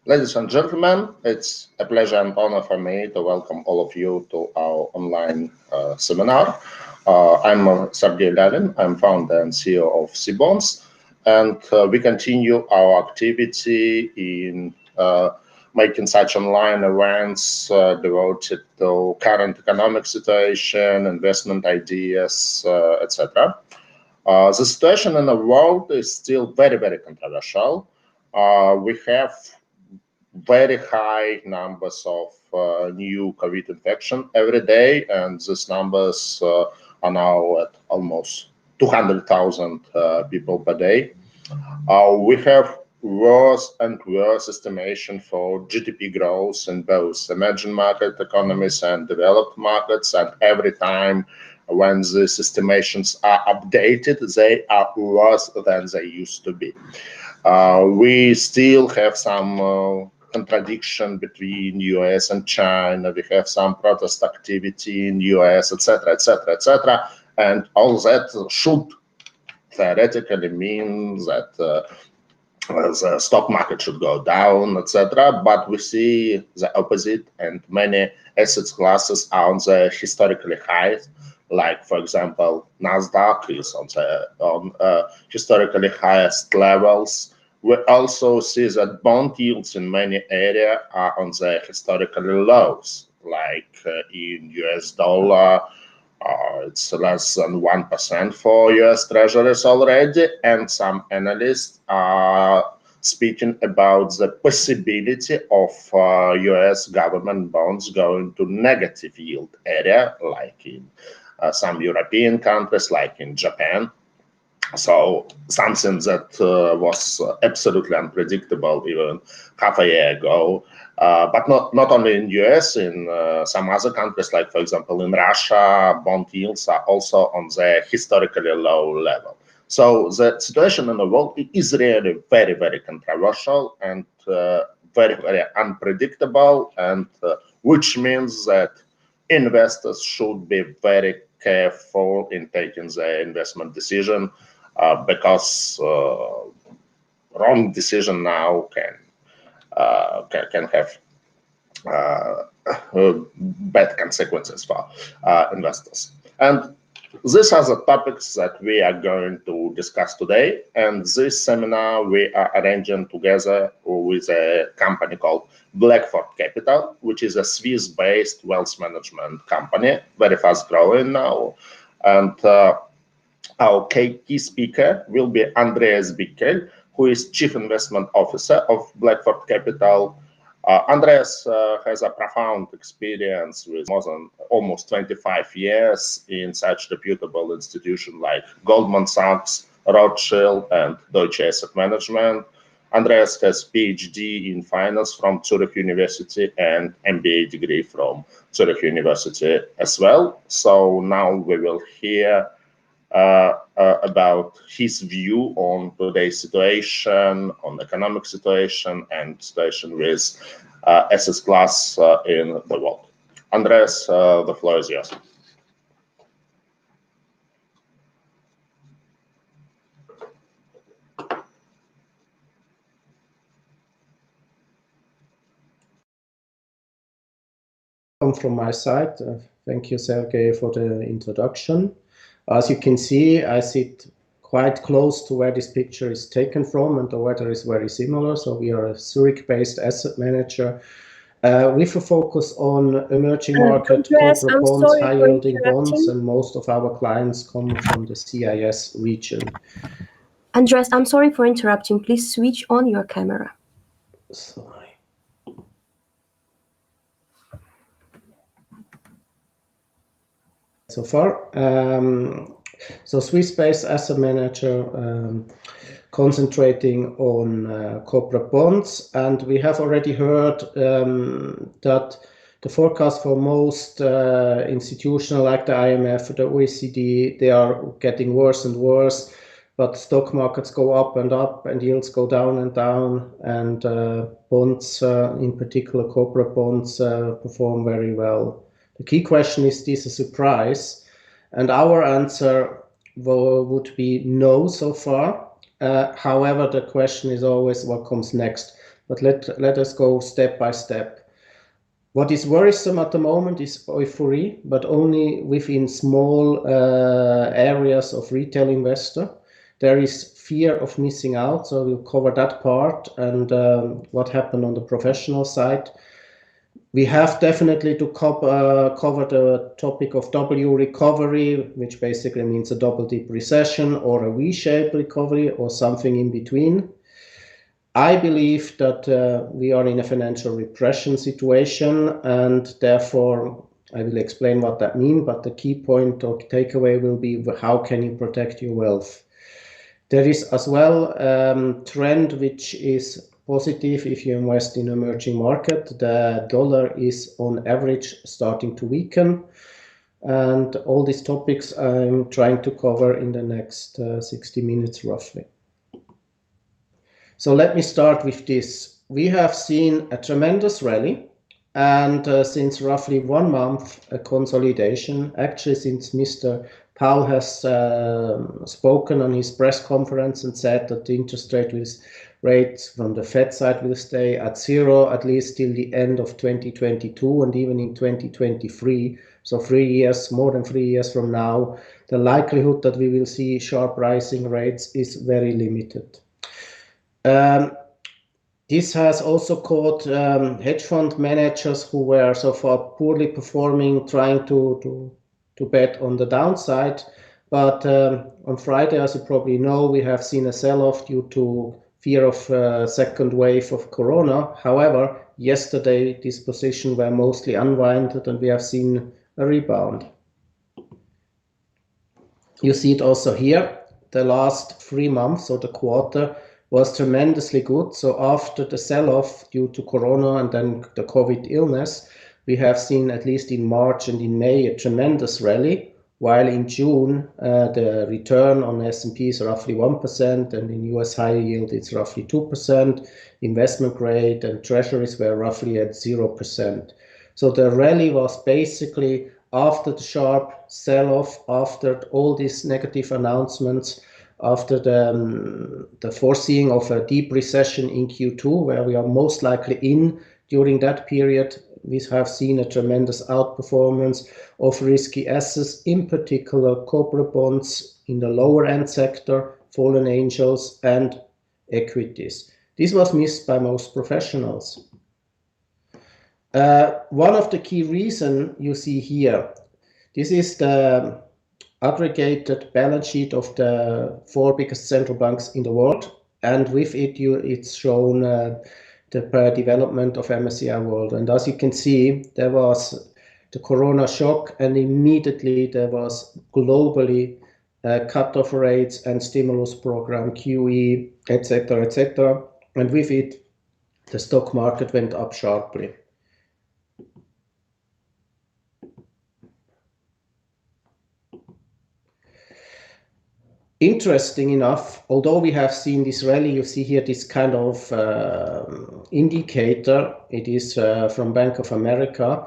Ladies and gentlemen, it's a pleasure and honor for me to welcome all of you to our online seminar. I'm Sergey Levin. I'm founder and CEO of CBonds, and we continue our activity in making such online events devoted to current economic situation, investment ideas, etc. The situation in the world is still very, very controversial. We have very high numbers of new COVID infection every day, and these numbers are now at almost 200,000 people per day. We have worse and worse estimation for GDP growth in both emerging market economies and developed markets, and every time when these estimations are updated, they are worse than they used to be. We still have some contradiction between US and China. We have some protest activity in US, etc., etc., etc., and all that should theoretically mean that the stock market should go down, etc. But we see the opposite, and many asset classes are on the historically highs. Like, for example, Nasdaq is on historically highest levels. We also see that bond yields in many areas are on the historically lows, like in US dollar, it's less than 1% for US treasuries already, and some analysts are speaking about the possibility of US government bonds going to negative yield area, like in some European countries, like in Japan. So something that was absolutely unpredictable even half a year ago, but not only in US, in some other countries, like for example in Russia, bond yields are also on the historically low level. So the situation in the world is really very, very controversial and very, very unpredictable, and which means that investors should be very careful in taking their investment decision. Because wrong decision now can have bad consequences for investors. And these are the topics that we are going to discuss today. And this seminar we are arranging together with a company called Blackfort Capital, which is a Swiss-based wealth management company, very fast growing now. And our key speaker will be Andreas Bickel, who is Chief Investment Officer of Blackfort Capital. Andreas has a profound experience with more than almost 25 years in such reputable institutions like Goldman Sachs, Rothschild, and Deutsche Asset Management. Andreas has PhD in finance from Zurich University and MBA degree from Zurich University as well. So now we will hear about his view on today's situation, on the economic situation, and situation with asset class in the world. Andreas, the floor is yours. From my side, thank you, Sergey, for the introduction. As you can see, I sit quite close to where this picture is taken from, and the weather is very similar. So we are a Zurich-based asset manager with a focus on emerging market, corporate bonds, high-yielding bonds, and most of our clients come from the CIS region. Andreas, I'm sorry for interrupting. Please switch on your camera. Sorry. So far, so Swiss-based asset manager concentrating on corporate bonds, and we have already heard that the forecast for most institutional, like the IMF, the OECD, they are getting worse and worse, but stock markets go up and yields go down, and bonds, in particular corporate bonds, perform very well. The key question is this a surprise? And our answer would be no so far. However, the question is always what comes next. but let us go step by step. What is worrisome at the moment is euphoria, but only within small areas of retail investor. There is fear of missing out, so we'll cover that part and what happened on the professional side. We have definitely to cover the topic of W recovery, which basically means a double dip recession or a V-shaped recovery or something in between. I believe that we are in a financial repression situation, and therefore I will explain what that means, but the key point or takeaway will be how can you protect your wealth. There is as well trend which is positive if you invest in emerging market. The dollar is on average starting to weaken, and all these topics I'm trying to cover in the next 60 minutes roughly. So let me start with this. We have seen a tremendous rally, and since roughly 1 month, a consolidation. Actually, since Mr. Powell has spoken on his press conference and said that the interest rates from the Fed side will stay at 0 at least till the end of 2022 and even in 2023. So 3 years, more than 3 years from now, the likelihood that we will see sharp rising rates is very limited. This has also caught hedge fund managers who were so far poorly performing, trying to bet on the downside. But on Friday, as you probably know, we have seen a sell-off due to fear of second wave of corona. However, yesterday, these positions were mostly unwinded and we have seen a rebound. You see it also here. The last 3 months or the quarter was tremendously good. So after the sell-off due to corona and then the COVID illness, we have seen at least in March and in May a tremendous rally, while in June the return on S&P is roughly 1% and in US high yield it's roughly 2%. Investment grade and treasuries were roughly at 0%. So the rally was basically after the sharp sell-off, after all these negative announcements, after the foreseeing of a deep recession in Q2, where we are most likely in during that period, we have seen a tremendous outperformance of risky assets, in particular corporate bonds in the lower end sector, fallen angels, and equities. This was missed by most professionals. One of the key reasons you see here, this is the aggregated balance sheet of the 4 biggest central banks in the world, and with it it's shown the development of MSCI World. And as you can see, there was the corona shock, and immediately there was globally cut-off rates and stimulus program, QE, etc., etc. And with it, the stock market went up sharply. Interesting enough, although we have seen this rally, you see here this kind of indicator. It is from Bank of America.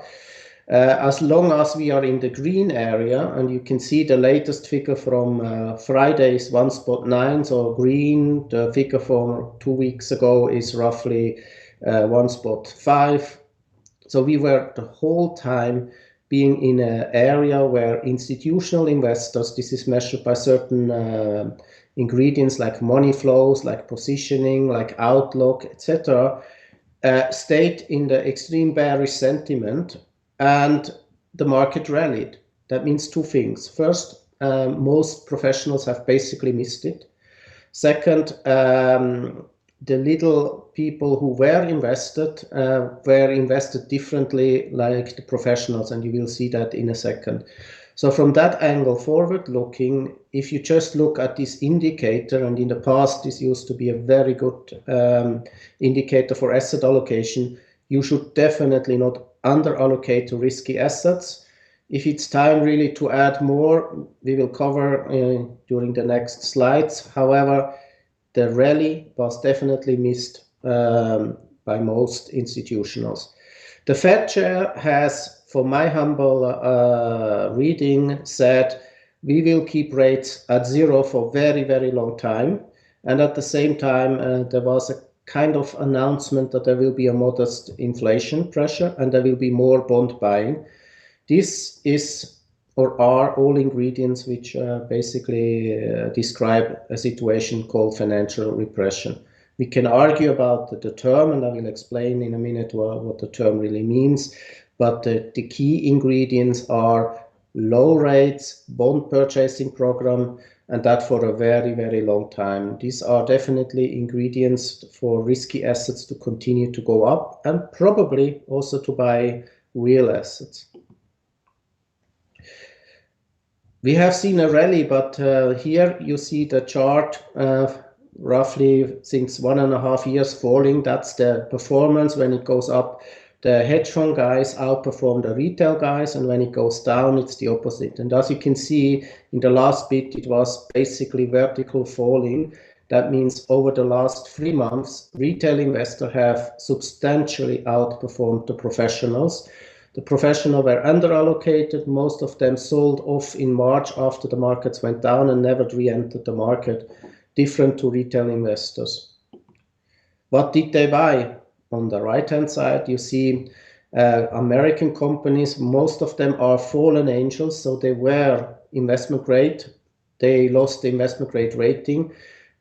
As long as we are in the green area, and you can see the latest figure from Friday is 1.9, so green. The figure from 2 weeks ago is roughly 1.5. So we were the whole time being in an area where institutional investors, this is measured by certain ingredients like money flows, like positioning, like outlook, etc., stayed in the extreme bearish sentiment, and the market rallied. That means 2 things. First, most professionals have basically missed it. Second, the little people who were invested differently like the professionals, and you will see that in a second. So from that angle, forward looking, if you just look at this indicator, and in the past this used to be a very good indicator for asset allocation, you should definitely not under allocate to risky assets. If it's time really to add more, we will cover during the next slides. However, the rally was definitely missed by most institutionals. The Fed chair has, for my humble reading, said we will keep rates at 0 for very, very long time. And at the same time, there was a kind of announcement that there will be a modest inflation pressure and there will be more bond buying. This is or are all ingredients which basically describe a situation called financial repression. We can argue about the term, and I will explain in a minute what the term really means, but the key ingredients are low rates, bond purchasing program, and that for a very, very long time. These are definitely ingredients for risky assets to continue to go up and probably also to buy real assets. We have seen a rally, but here you see the chart roughly since 1.5 years falling. That's the performance. When it goes up, the hedge fund guys outperform the retail guys, and when it goes down, it's the opposite. And as you can see in the last bit, it was basically vertical falling. That means over the last 3 months, retail investors have substantially outperformed the professionals. The professionals were underallocated. Most of them sold off in March after the markets went down and never re-entered the market, different to retail investors. What did they buy? On the right-hand side, you see American companies. Most of them are fallen angels, so they were investment grade. They lost the investment grade rating.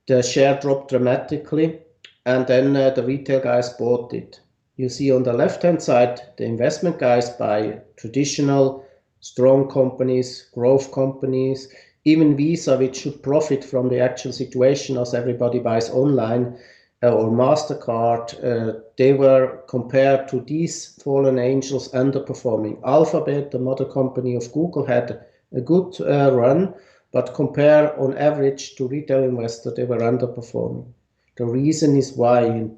The share dropped dramatically, and then the retail guys bought it. You see on the left-hand side, the investment guys buy traditional, strong companies, growth companies, even Visa, which should profit from the actual situation as everybody buys online, or MasterCard. They were, compared to these fallen angels, underperforming. Alphabet, the mother company of Google, had a good run, but compare on average to retail investors, they were underperforming. The reason is why.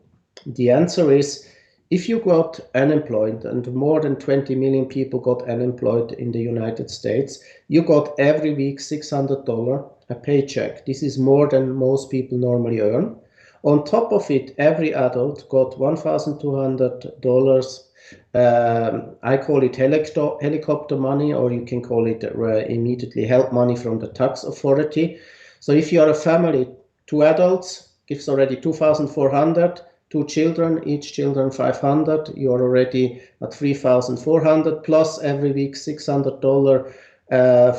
The answer is, if you got unemployed, and more than 20 million people got unemployed in the United States, you got every week $600 a paycheck. This is more than most people normally earn. On top of it, every adult got $1,200. I call it helicopter money, or you can call it immediately help money from the tax authority. So if you are a family, 2 adults gives already 2,400. 2 children, each children 500, you're already at 3,400, plus every week $600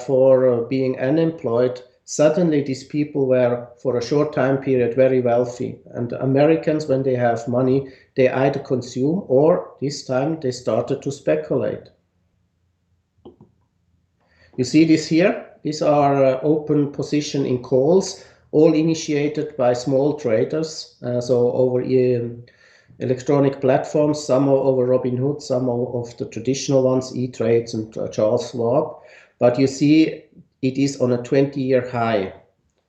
for being unemployed. Suddenly these people were, for a short time period, very wealthy. And Americans, when they have money, they either consume or this time they started to speculate. You see this here? These are open position in calls, all initiated by small traders, so over electronic platforms, some are over Robinhood, some are of the traditional ones, E-Trades and Charles Schwab. But you see, it is on a 20-year high.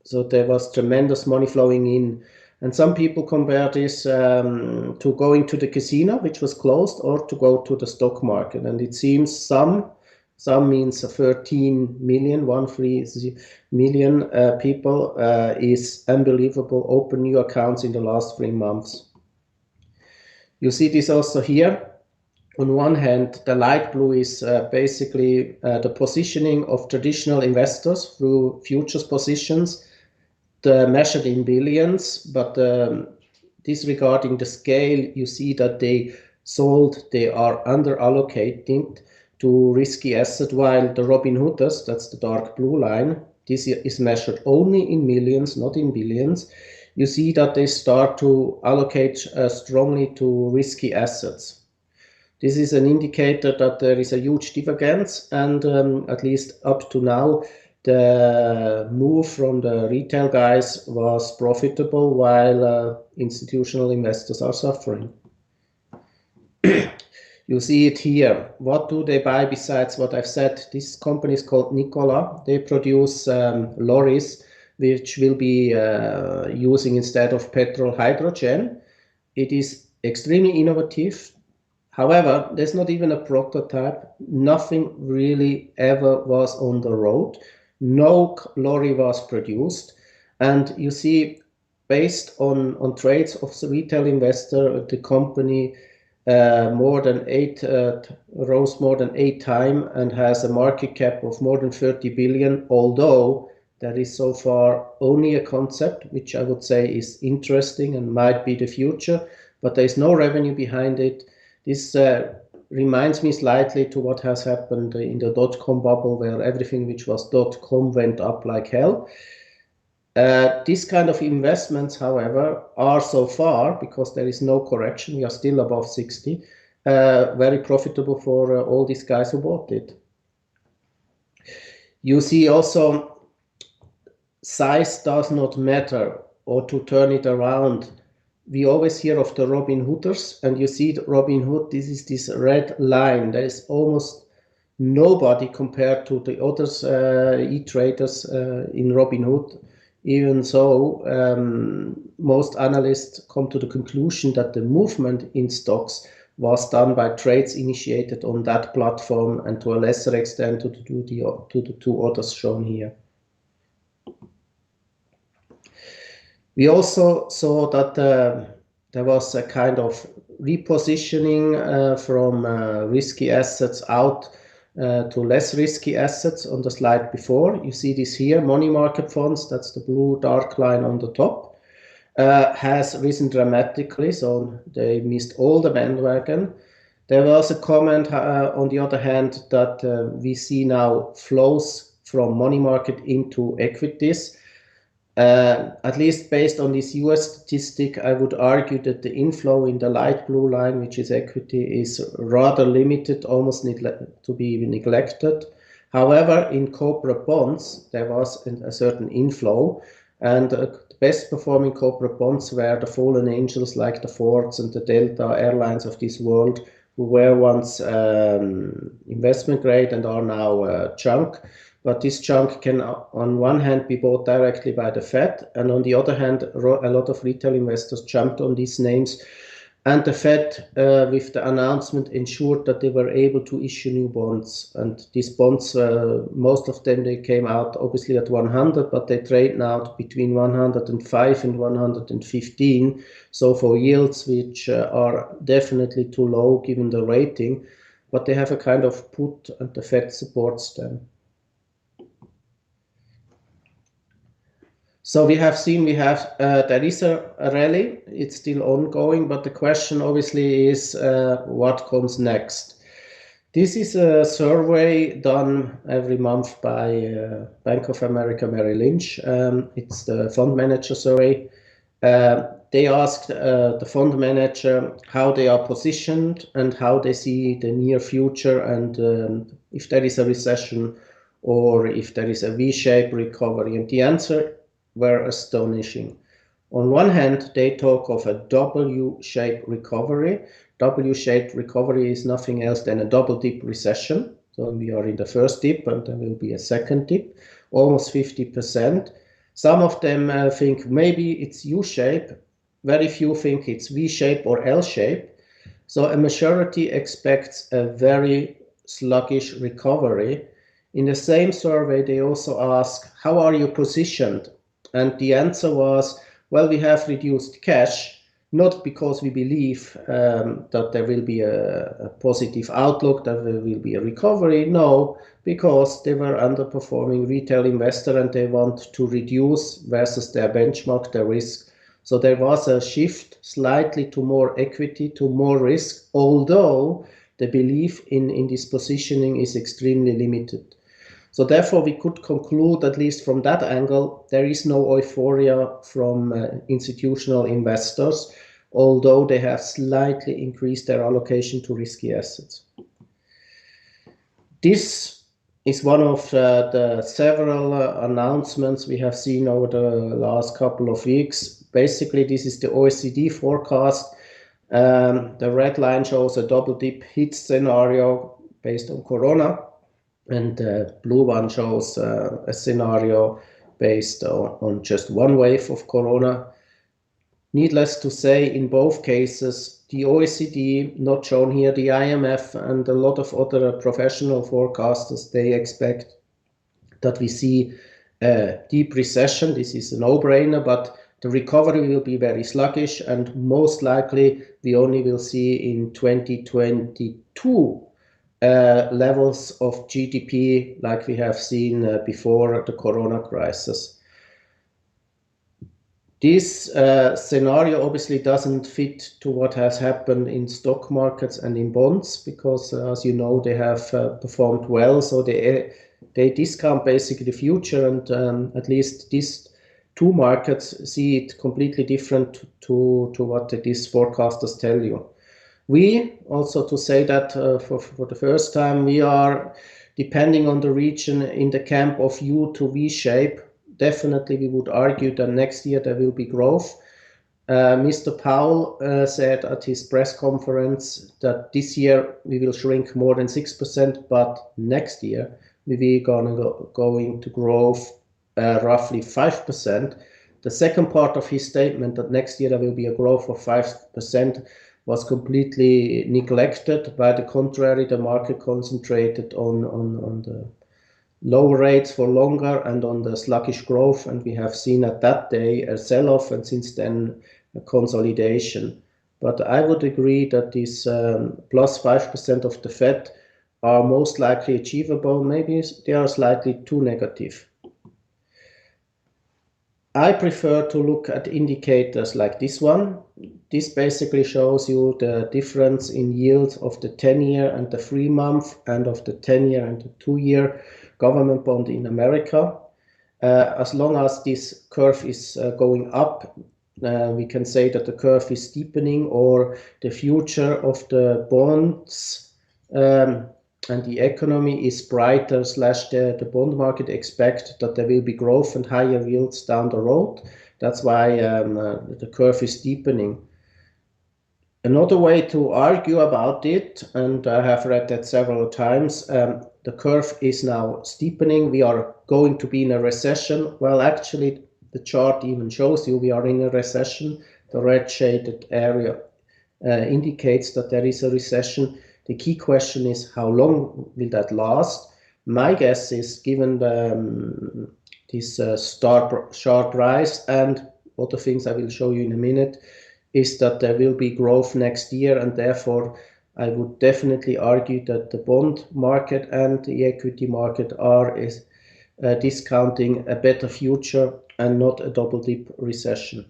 So there was tremendous money flowing in. And some people compare this to going to the casino, which was closed, or to go to the stock market. And it seems some means 13 million, 13 million people is unbelievable. Open new accounts in the last 3 months. You see this also here. On one hand, the light blue is basically the positioning of traditional investors through futures positions, measured in billions, but disregarding the scale, you see that they are under allocating to risky asset, while the Robinhooders, that's the dark blue line, this is measured only in millions, not in billions. You see that they start to allocate strongly to risky assets. This is an indicator that there is a huge divergence, and at least up to now, the move from the retail guys was profitable, while institutional investors are suffering. You see it here. What do they buy besides what I've said? This company is called Nikola. They produce lorries, which will be using instead of petrol hydrogen. It is extremely innovative. However, there's not even a prototype. Nothing really ever was on the road. No lorry was produced. And you see, based on trades of the retail investor, the company rose more than 8 times and has a market cap of more than 30 billion, although There is so far only a concept, which I would say is interesting and might be the future, but there is no revenue behind it. This reminds me slightly to what has happened in the dot-com bubble, where everything which was .com went up like hell. This kind of investments, however, are so far, because there is no correction, we are still above 60, very profitable for all these guys who bought it. You see also, size does not matter, or to turn it around. We always hear of the Robin Hooders, and you see the Robin Hood, this is this red line. There is almost nobody compared to the others, e-traders in Robin Hood. Even so, most analysts come to the conclusion that the movement in stocks was done by trades initiated on that platform, and to a lesser extent to the two others shown here. We also saw that there was a kind of repositioning from risky assets out to less risky assets on the slide before. You see this here, money market funds, that's the blue dark line on the top, has risen dramatically, so they missed all the bandwagon. There was a comment, on the other hand, that we see now flows from money market into equities. At least based on this US statistic, I would argue that the inflow in the light blue line, which is equity, is rather limited, almost to be neglected. However, in corporate bonds, there was a certain inflow, and the best performing corporate bonds were the fallen angels like the Fords and the Delta Airlines of this world, who were once investment grade and are now junk. But this junk can, on one hand, be bought directly by the Fed, and on the other hand, a lot of retail investors jumped on these names, and the Fed, with the announcement, ensured that they were able to issue new bonds. And these bonds, most of them, they came out obviously at 100, but they trade now between 105 and 115. So for yields which are definitely too low given the rating, but they have a kind of put, and the Fed supports them. So we have seen, there is a rally, it's still ongoing, but the question obviously is what comes next. This is a survey done every month by Bank of America Merrill Lynch. It's the fund manager survey. They asked the fund manager how they are positioned and how they see the near future, and if there is a recession or if there is a V-shaped recovery. And the answer were astonishing. On one hand, they talk of a W-shaped recovery. W-shaped recovery is nothing else than a double dip recession. So we are in the first dip and there will be a second dip, almost 50%. Some of them think maybe it's U-shape. Very few think it's V-shape or L-shape. So a majority expects a very sluggish recovery. In the same survey, they also ask, how are you positioned? And the answer was, well, we have reduced cash, not because we believe that there will be a positive outlook, that there will be a recovery. No, because they were underperforming retail investor and they want to reduce versus their benchmark, their risk. So there was a shift slightly to more equity, to more risk, although the belief in this positioning is extremely limited. So therefore, we could conclude, at least from that angle, there is no euphoria from institutional investors, although they have slightly increased their allocation to risky assets. This is one of the several announcements we have seen over the last couple of weeks. Basically, this is the OECD forecast. The red line shows a double dip hit scenario based on Corona. And the blue one shows a scenario based on just one wave of Corona. Needless to say, in both cases, the OECD, not shown here, the IMF, and a lot of other professional forecasters, they expect that we see a deep recession. This is a no-brainer, but the recovery will be very sluggish, and most likely we only will see in 2022 levels of GDP like we have seen before the corona crisis. This scenario obviously doesn't fit to what has happened in stock markets and in bonds because, as you know, they have performed well. So they discount basically the future, and at least these two markets see it completely different to what these forecasters tell you. We also, to say that for the first time, we are, depending on the region, in the camp of U to V shape. Definitely, we would argue that next year there will be growth. Mr. Powell said at his press conference that this year we will shrink more than 6%, but next year we will going to grow roughly 5%. The second part of his statement that next year there will be a growth of 5% was completely neglected. By the contrary, the market concentrated on the low rates for longer and on the sluggish growth, and we have seen at that day a sell-off and since then a consolidation. But I would agree that this plus 5% of the Fed are most likely achievable. Maybe they are slightly too negative. I prefer to look at indicators like this one. This basically shows you the difference in yield of the 10-year and the 3-month and of the 10-year and the 2-year government bond in America. As long as this curve is going up, we can say that the curve is steepening, or the future of the bonds and the economy is brighter, / the bond market expect that there will be growth and higher yields down the road. That's why the curve is steepening. Another way to argue about it, and I have read that several times, the curve is now steepening. We are going to be in a recession. Well, actually, the chart even shows you we are in a recession. The red shaded area indicates that there is a recession. The key question is how long will that last? My guess is, given this sharp rise and other things I will show you in a minute, is that there will be growth next year, and therefore I would definitely argue that the bond market and the equity market are discounting a better future and not a double dip recession.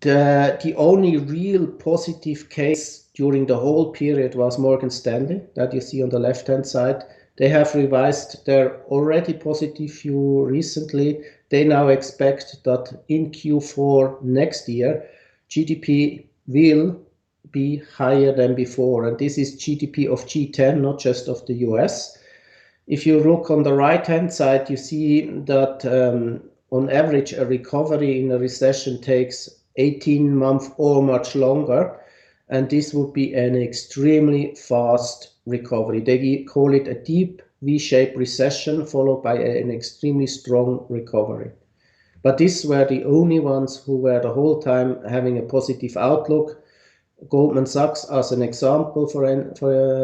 The only real positive case during the whole period was Morgan Stanley, that you see on the left-hand side. They have revised their already positive view recently. They now expect that in Q4 next year, GDP will be higher than before. And this is GDP of G10, not just of the US. If you look on the right-hand side, you see that on average, a recovery in a recession takes 18 months or much longer. And this would be an extremely fast recovery. They call it a deep V-shaped recession followed by an extremely strong recovery. But these were the only ones who were the whole time having a positive outlook. Goldman Sachs, as an example,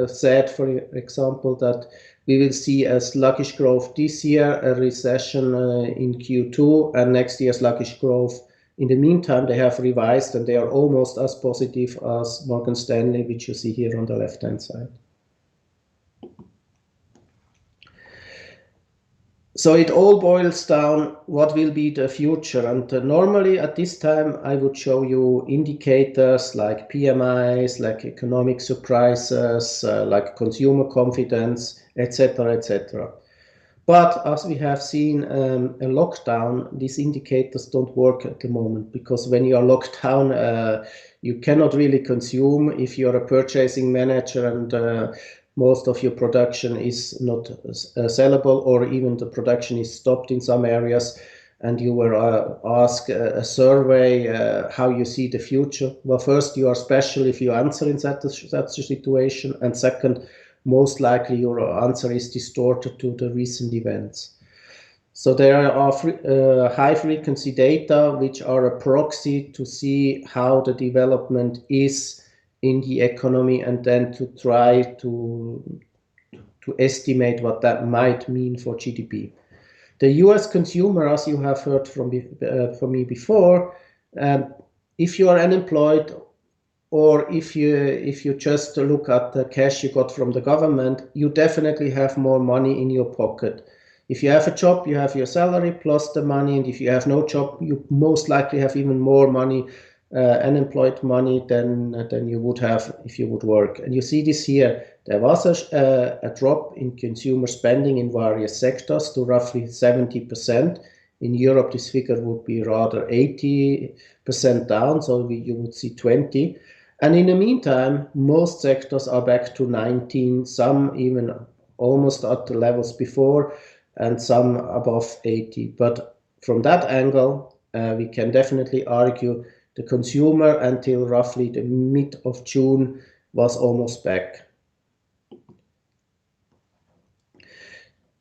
said, for example, that we will see a sluggish growth this year, a recession in Q2, and next year sluggish growth. In the meantime, they have revised and they are almost as positive as Morgan Stanley, which you see here on the left-hand side. So it all boils down what will be the future. And normally at this time, I would show you indicators like PMIs, like economic surprises, like consumer confidence, etc., etc. But as we have seen a lockdown, these indicators don't work at the moment, because when you are locked down, you cannot really consume. If you're a purchasing manager and most of your production is not sellable, or even the production is stopped in some areas, and you were asked a survey how you see the future. Well, first, you are special if you answer in such a situation, and second, most likely your answer is distorted to the recent events. So there are high frequency data which are a proxy to see how the development is in the economy, and then to try to estimate what that might mean for GDP. The US consumer, as you have heard from me before, if you are unemployed, or if you just look at the cash you got from the government, you definitely have more money in your pocket. If you have a job, you have your salary plus the money, and if you have no job, you most likely have even more money, unemployed money than you would have if you would work. And you see this here. There was a drop in consumer spending in various sectors to roughly 70%. In Europe, this figure would be rather 80% down, so you would see 20. And in the meantime, most sectors are back to 19, some even almost at the levels before, and some above 80. But from that angle, we can definitely argue the consumer until roughly the mid of June was almost back.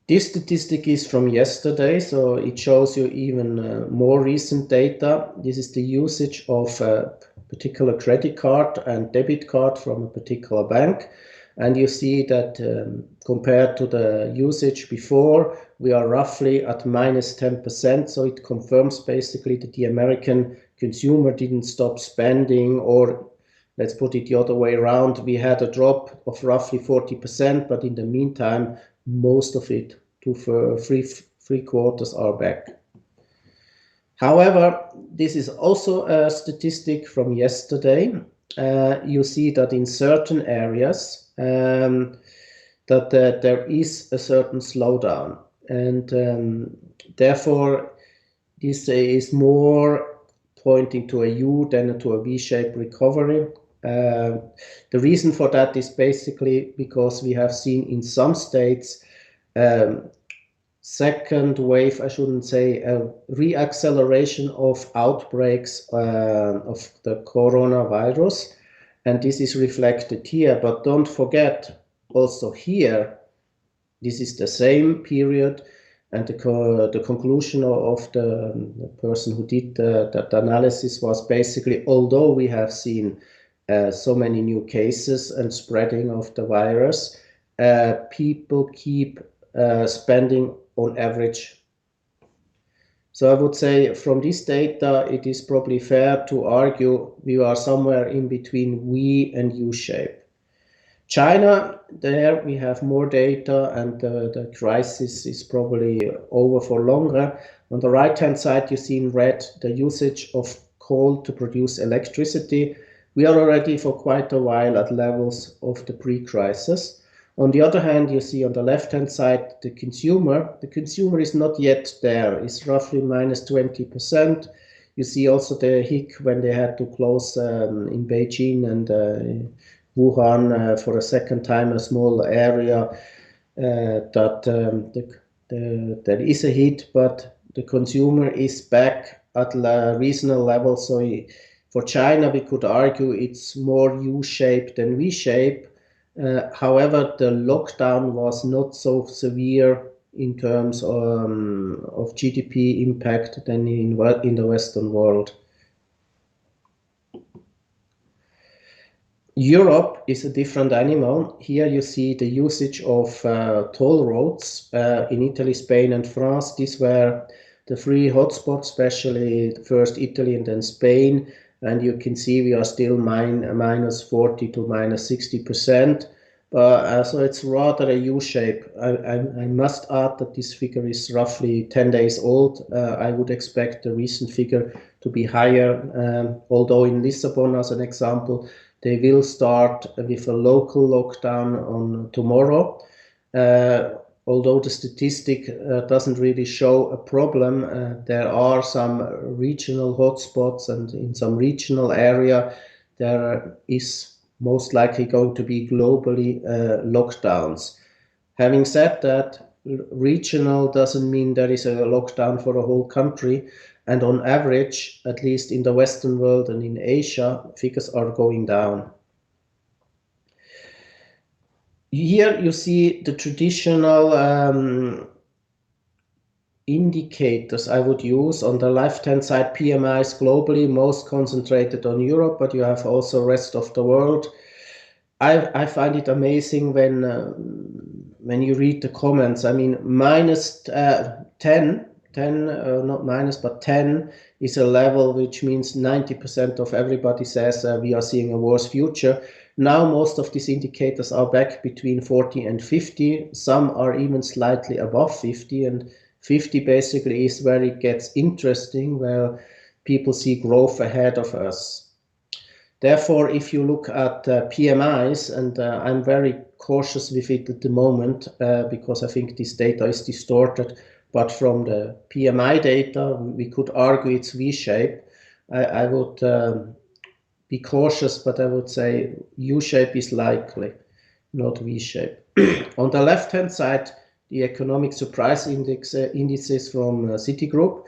This statistic is from yesterday, so it shows you even more recent data. This is the usage of a particular credit card and debit card from a particular bank. And you see that compared to the usage before, we are roughly at minus 10%. So it confirms basically that the American consumer didn't stop spending, or let's put it the other way around. We had a drop of roughly 40%, but in the meantime, most of it, three quarters, are back. However, this is also a statistic from yesterday. You see that in certain areas that there is a certain slowdown, and therefore this is more pointing to a U than to a V-shaped recovery. The reason for that is basically because we have seen in some states second wave, I shouldn't say, a reacceleration of outbreaks of the coronavirus, and this is reflected here. But don't forget, also here, this is the same period, and the conclusion of the person who did that analysis was basically, although we have seen so many new cases and spreading of the virus, people keep spending on average. So I would say from this data, it is probably fair to argue we are somewhere in between V and U shape. China, there we have more data, and the crisis is probably over for longer. On the right-hand side, you see in red the usage of coal to produce electricity. We are already for quite a while at levels of the pre-crisis. On the other hand, you see on the left-hand side the consumer. The consumer is not yet there. It's roughly minus 20%. You see also the hit when they had to close in Beijing and Wuhan for a second time, a small area that there is a hit, but the consumer is back at a reasonable level. So for China, we could argue it's more U-shaped than V-shape. However, the lockdown was not so severe in terms of GDP impact than in the Western world. Europe is a different animal. Here you see the usage of toll roads in Italy, Spain, and France. These were the three hotspots, especially first Italy and then Spain. And you can see we are still minus 40 to minus 60%. So it's rather a U-shape. I must add that this figure is roughly 10 days old. I would expect the recent figure to be higher, although in Lisbon, as an example, they will start with a local lockdown on tomorrow. Although the statistic doesn't really show a problem, there are some regional hotspots, and in some regional area there is most likely going to be globally lockdowns. Having said that, regional doesn't mean there is a lockdown for a whole country, and on average, at least in the Western world and in Asia, figures are going down. Here you see the traditional indicators I would use. On the left-hand side, PMIs globally, most concentrated on Europe, but you have also rest of the world. I find it amazing when you read the comments. I mean, minus 10 not minus, but 10 is a level which means 90% of everybody says we are seeing a worse future. Now most of these indicators are back between 40 and 50. Some are even slightly above 50, and 50 basically is where it gets interesting, where people see growth ahead of us. Therefore, if you look at PMIs, and I'm very cautious with it at the moment because I think this data is distorted, but from the PMI data, we could argue it's V-shape. I would be cautious, but I would say U-shape is likely, not V-shape. On the left-hand side, the economic surprise indices from Citigroup.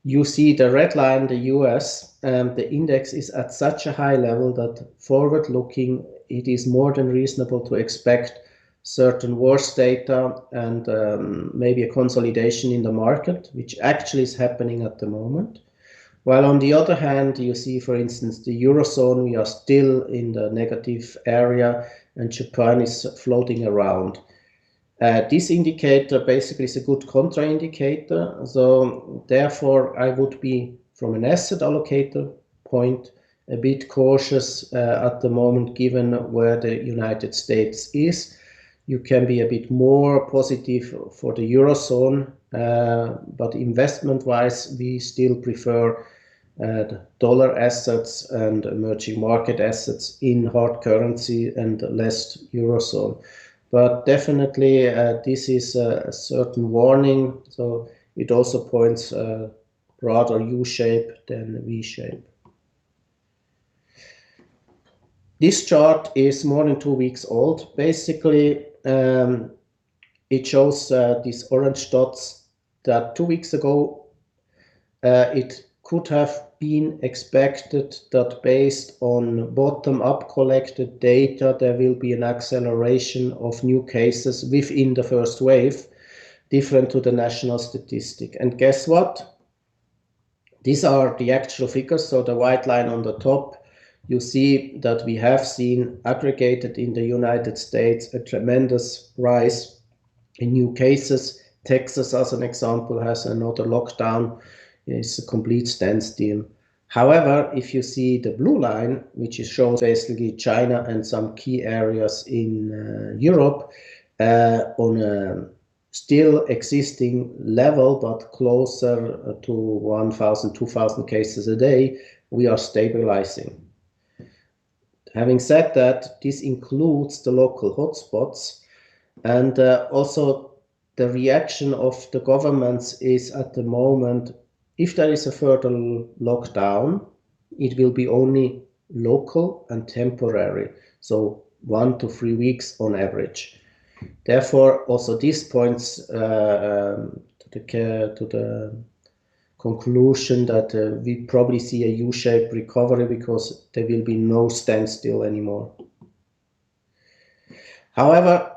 You see the red line, the US, the index is at such a high level that forward-looking, it is more than reasonable to expect certain worse data and maybe a consolidation in the market, which actually is happening at the moment. While on the other hand, you see, for instance, the Eurozone, we are still in the negative area and Japan is floating around. This indicator basically is a good contraindicator. So therefore, I would be, from an asset allocator point, a bit cautious at the moment, given where the United States is. You can be a bit more positive for the Eurozone, but investment-wise, we still prefer dollar assets and emerging market assets in hard currency and less Eurozone. But definitely this is a certain warning, so it also points rather U-shape than V-shape. This chart is more than 2 weeks old. Basically, it shows these orange dots that 2 weeks ago it could have been expected that based on bottom-up collected data, there will be an acceleration of new cases within the first wave, different to the national statistic. And guess what? These are the actual figures. So the white line on the top, you see that we have seen aggregated in the United States a tremendous rise in new cases. Texas, as an example, has another lockdown. It's a complete standstill. However, if you see the blue line, which shows basically China and some key areas in Europe on a still existing level, but closer to 1,000, 2,000 cases a day, we are stabilizing. Having said that, this includes the local hotspots, and also the reaction of the governments is at the moment, if there is a further lockdown, it will be only local and temporary, so 1 to 3 weeks on average. Therefore, also this points to the conclusion that we probably see a U-shaped recovery because there will be no standstill anymore. However,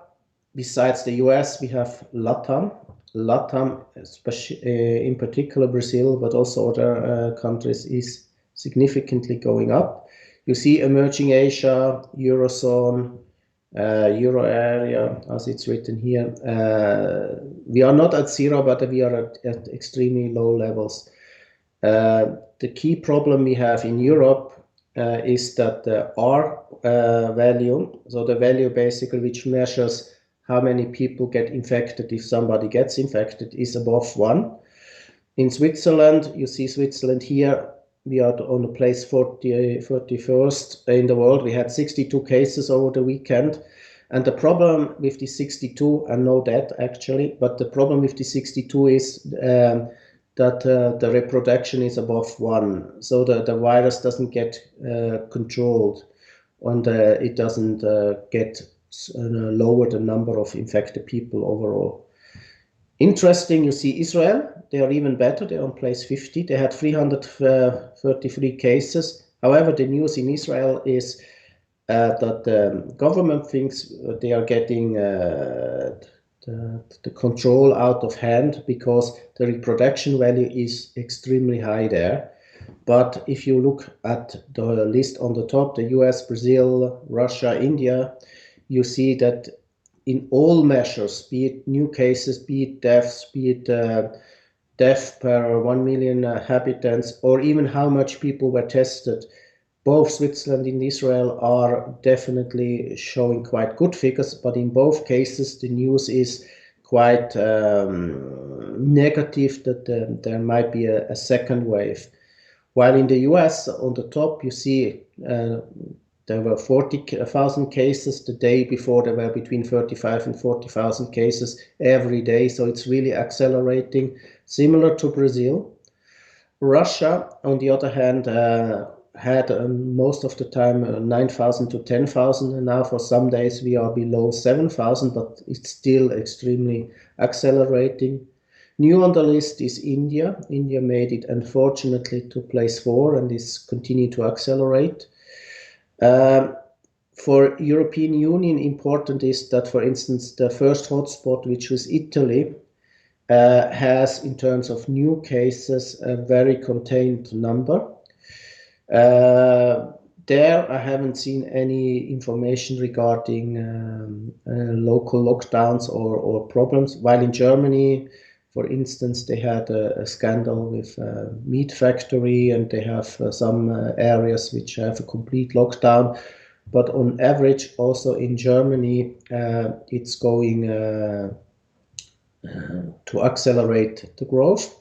besides the US, we have LATAM. LATAM, especially in particular Brazil, but also other countries, is significantly going up. You see emerging Asia, Eurozone, Euro area, as it's written here. We are not at zero, but we are at extremely low levels. The key problem we have in Europe is that the R value, so the value basically which measures how many people get infected if somebody gets infected, is above 1. In Switzerland, you see Switzerland here, we are on the place 41st in the world. We had 62 cases over the weekend. And the problem with the 62, and no death actually, but the problem with the 62 is that the reproduction is above 1. So the virus doesn't get controlled, and it doesn't get lower the number of infected people overall. Interesting, you see Israel, they are even better, they're on place 50. They had 333 cases. However, the news in Israel is that the government thinks they are getting the control out of hand because the reproduction value is extremely high there. But if you look at the list on the top, the US, Brazil, Russia, India, you see that in all measures, be it new cases, be it deaths, be it death per 1 million inhabitants, or even how much people were tested, both Switzerland and Israel are definitely showing quite good figures, but in both cases the news is quite negative that there might be a second wave. While in the US, on the top, you see there were 40,000 cases. The day before, there were between 35 and 40,000 cases every day. So it's really accelerating, similar to Brazil. Russia, on the other hand, had most of the time 9,000 to 10,000. And now for some days we are below 7,000, but it's still extremely accelerating. New on the list is India. India made it, unfortunately, to place 4 and is continuing to accelerate. For European Union, important is that, for instance, the first hotspot, which was Italy, has, in terms of new cases, a very contained number. There, I haven't seen any information regarding local lockdowns or problems, while in Germany, for instance, they had a scandal with a meat factory, and they have some areas which have a complete lockdown. But on average, also in Germany, it's going to accelerate the growth.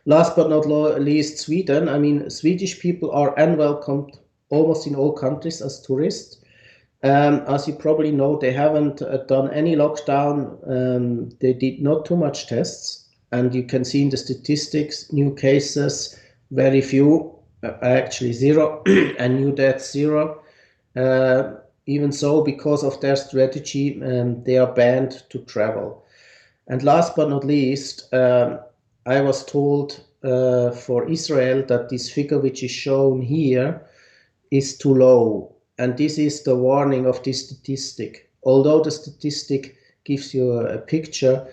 Last but not least, Sweden. I mean, Swedish people are unwelcomed almost in all countries as tourists. As you probably know, they haven't done any lockdown. They did not too much tests. And you can see in the statistics, new cases, very few, actually 0, and new deaths 0. Even so, because of their strategy, they are banned to travel. And last but not least, I was told for Israel that this figure which is shown here is too low. And this is the warning of this statistic. Although the statistic gives you a picture,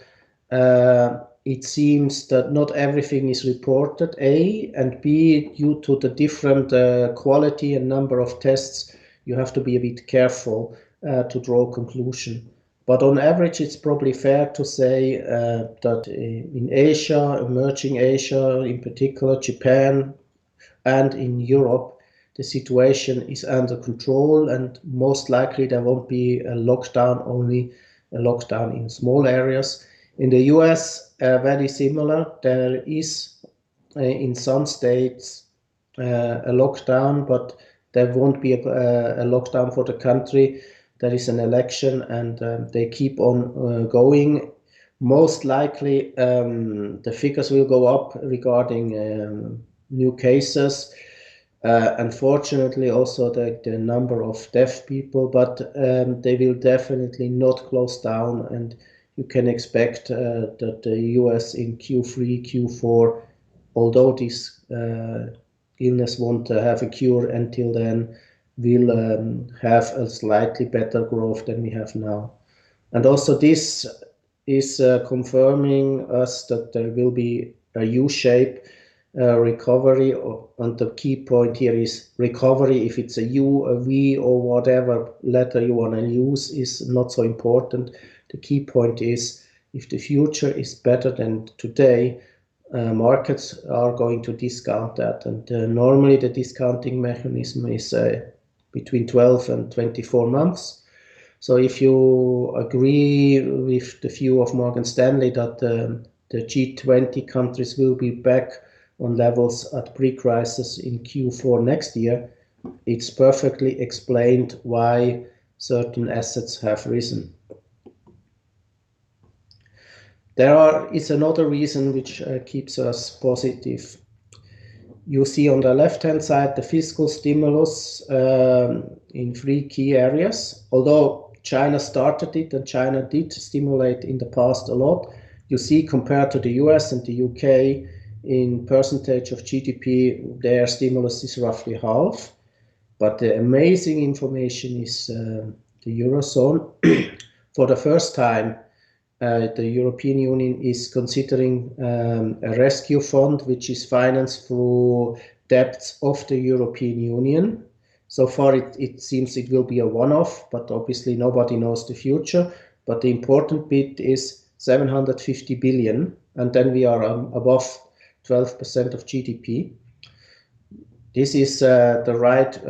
it seems that not everything is reported, A, and B, due to the different quality and number of tests, you have to be a bit careful to draw a conclusion. But on average, it's probably fair to say that in Asia, emerging Asia, in particular Japan, and in Europe, the situation is under control, and most likely there won't be a lockdown, only a lockdown in small areas. In the US, very similar. There is in some states a lockdown, but there won't be a lockdown for the country. There is an election, and they keep on going. Most likely, the figures will go up regarding new cases. Unfortunately, also the number of deaf people, but they will definitely not close down, and you can expect that the US in Q3, Q4, although this illness won't have a cure until then, will have a slightly better growth than we have now. And also this is confirming us that there will be a U-shape recovery, and the key point here is recovery. If it's a U, a V, or whatever letter you want to use is not so important. The key point is, if the future is better than today, markets are going to discount that, and normally the discounting mechanism is between 12 and 24 months. So if you agree with the view of Morgan Stanley that the G20 countries will be back on levels at pre-crisis in Q4 next year, it's perfectly explained why certain assets have risen. There is another reason which keeps us positive. You see on the left-hand side the fiscal stimulus in 3 key areas. Although China started it, and China did stimulate in the past a lot, you see compared to the US and the UK, in percentage of GDP, their stimulus is roughly half. But the amazing information is the Eurozone. For the first time, the European Union is considering a rescue fund, which is financed through debts of the European Union. So far, it seems it will be a one-off, but obviously nobody knows the future. But the important bit is 750 billion and then we are above 12% of GDP. This is the right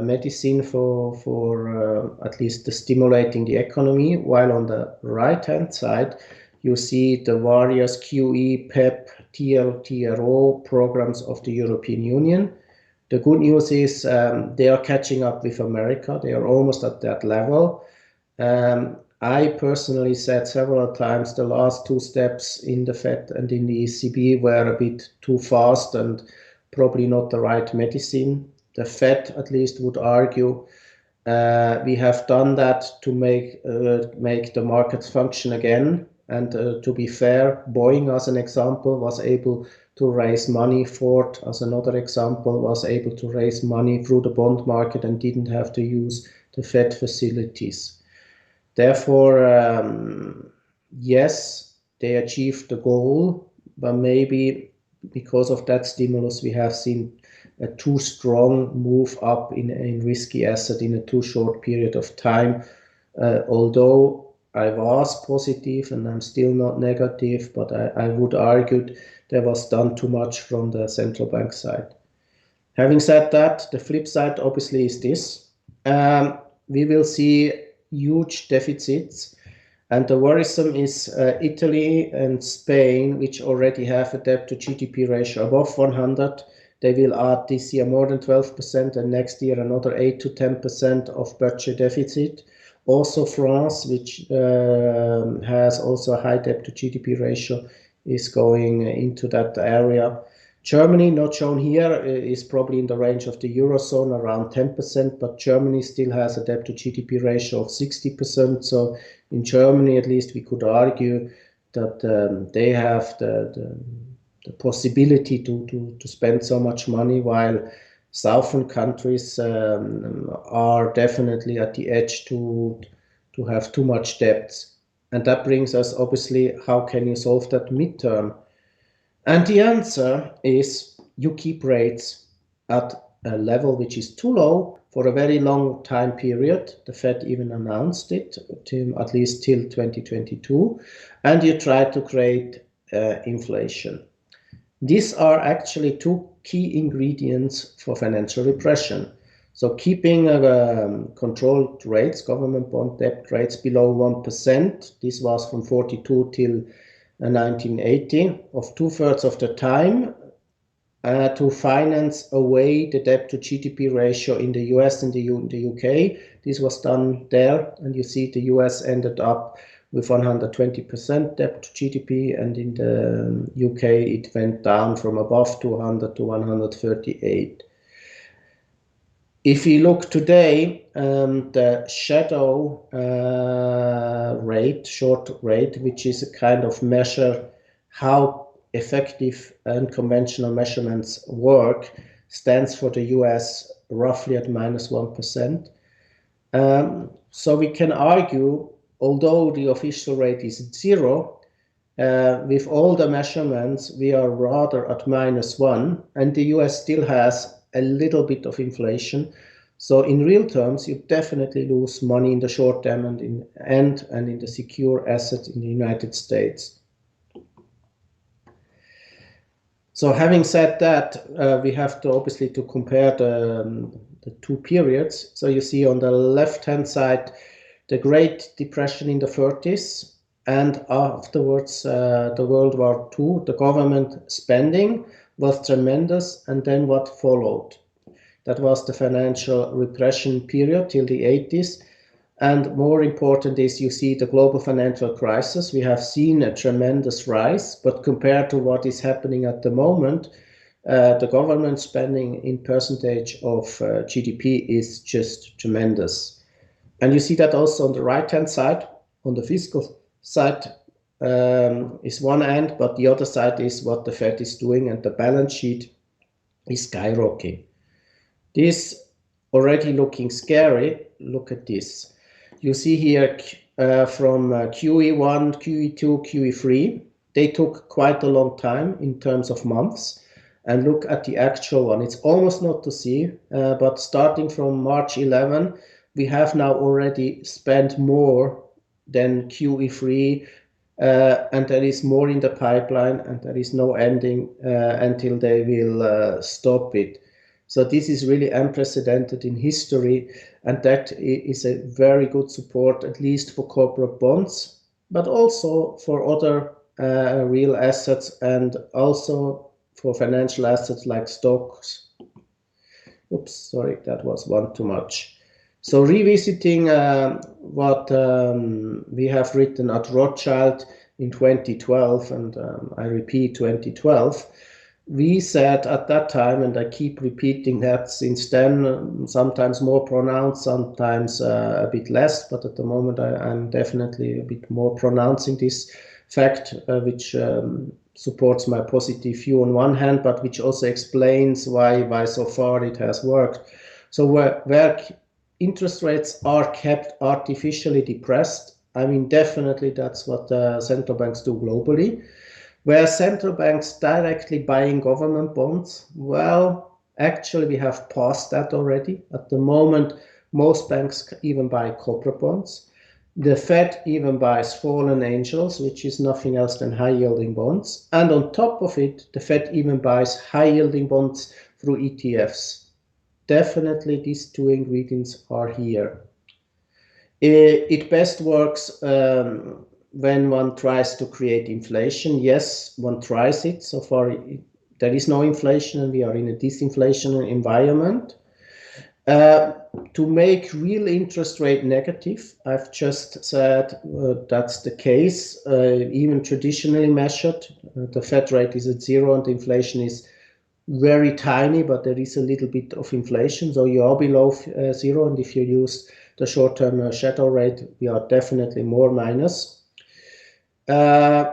medicine for at least stimulating the economy, while on the right-hand side, you see the various QE, PEP, TLTRO programs of the European Union. The good news is they are catching up with America. They are almost at that level. I personally said several times the last two steps in the Fed and in the ECB were a bit too fast and probably not the right medicine. The Fed at least would argue we have done that to make the markets function again. And to be fair, Boeing, as an example, was able to raise money. Ford, as another example, was able to raise money through the bond market and didn't have to use the Fed facilities. Therefore, yes, they achieved the goal, but maybe because of that stimulus, we have seen a too strong move up in risky asset in a too short period of time. Although I was positive and I'm still not negative, but I would argue there was done too much from the central bank side. Having said that, the flip side obviously is this. We will see huge deficits. And the worrisome is Italy and Spain, which already have a debt to GDP ratio above 100. They will add this year more than 12% and next year another 8 to 10% of budget deficit. Also France, which has also a high debt to GDP ratio, is going into that area. Germany, not shown here, is probably in the range of the Eurozone, around 10%, but Germany still has a debt to GDP ratio of 60%. So in Germany, at least, we could argue that they have the possibility to spend so much money, while southern countries are definitely at the edge to have too much debt. And that brings us, obviously, how can you solve that midterm? And the answer is you keep rates at a level which is too low for a very long time period. The Fed even announced it at least till 2022, and you try to create inflation. These are actually two key ingredients for financial repression. So keeping controlled rates, government bond debt rates below 1%, this was from 42 till 1980, of 2/3 of the time, to finance away the debt to GDP ratio in the US and the UK. This was done there, and you see the US ended up with 120% debt to GDP, and in the UK it went down from above 200 to 138. If you look today, the shadow rate, short rate, which is a kind of measure how effective unconventional measurements work, stands for the US roughly at -1%. So we can argue, although the official rate is 0, with all the measurements, we are rather at -1, and the US still has a little bit of inflation. So in real terms, you definitely lose money in the short term and in the secure assets in the United States. So having said that, we have to obviously to compare the two periods. So you see on the left-hand side, the Great Depression in the 30s, and afterwards the World War II, the government spending was tremendous, and then what followed? That was the financial repression period till the 80s. And more important is you see the global financial crisis. We have seen a tremendous rise, but compared to what is happening at the moment, the government spending in percentage of GDP is just tremendous. And you see that also on the right-hand side, on the fiscal side, is one end, but the other side is what the Fed is doing, and the balance sheet is skyrocketing. This already looking scary. Look at this. You see here from QE1, QE2, QE3, they took quite a long time in terms of months. And look at the actual one. It's almost not to see, but starting from March 11, we have now already spent more than QE3 and there is more in the pipeline, and there is no ending until they will stop it. So this is really unprecedented in history, and that is a very good support, at least for corporate bonds, but also for other real assets and also for financial assets like stocks. Oops, sorry, that was one too much. So revisiting what we have written at Rothschild in 2012, and I repeat 2012, we said at that time, and I keep repeating that since then, sometimes more pronounced, sometimes a bit less, but at the moment I'm definitely a bit more pronouncing this fact, which supports my positive view on one hand, but which also explains why so far it has worked. So where interest rates are kept artificially depressed, I mean, definitely that's what central banks do globally. Where central banks directly buying government bonds, well, actually we have passed that already. At the moment, most banks even buy corporate bonds. The Fed even buys fallen angels, which is nothing else than high-yielding bonds. And on top of it, the Fed even buys high-yielding bonds through ETFs. Definitely these two ingredients are here. It best works when one tries to create inflation. Yes, one tries it. So far, there is no inflation and we are in a disinflation environment. To make real interest rate negative, I've just said that's the case. Even traditionally measured, the Fed rate is at 0 and inflation is very tiny, but there is a little bit of inflation. So you are below 0, and if you use the short-term shadow rate, we are definitely more minus. And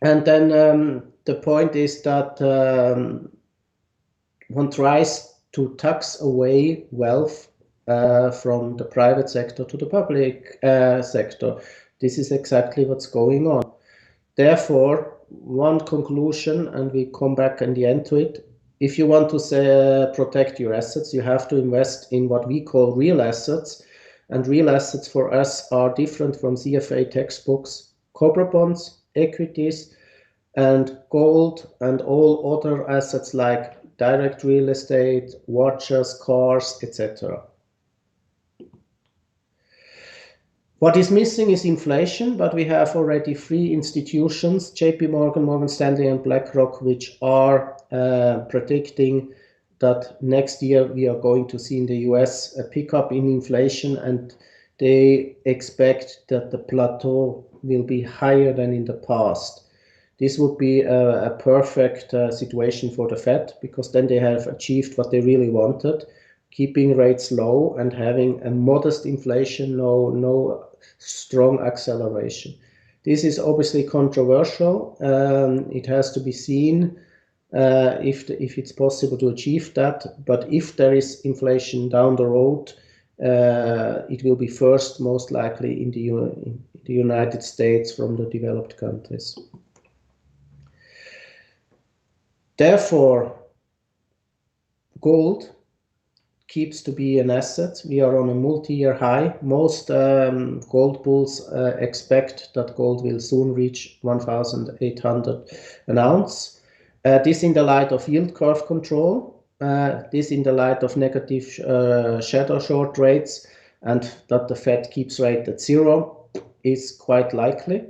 then the point is that one tries to tax away wealth from the private sector to the public sector. This is exactly what's going on. Therefore, one conclusion, and we come back in the end to it, if you want to protect your assets, you have to invest in what we call real assets. And real assets for us are different from CFA textbooks: corporate bonds, equities, and gold, and all other assets like direct real estate, watches, cars, etc. What is missing is inflation, but we have already 3 institutions, JP Morgan, Morgan Stanley, and BlackRock, which are predicting that next year we are going to see in the US a pickup in inflation, and they expect that the plateau will be higher than in the past. This would be a perfect situation for the Fed, because then they have achieved what they really wanted, keeping rates low and having a modest inflation, no strong acceleration. This is obviously controversial. It has to be seen if it's possible to achieve that. But if there is inflation down the road, it will be first most likely in the United States from the developed countries. Therefore, gold keeps to be an asset. We are on a multi-year high. Most gold bulls expect that gold will soon reach 1,800 an ounce. This in the light of yield curve control, this in the light of negative shadow short rates, and that the Fed keeps rate at 0 is quite likely.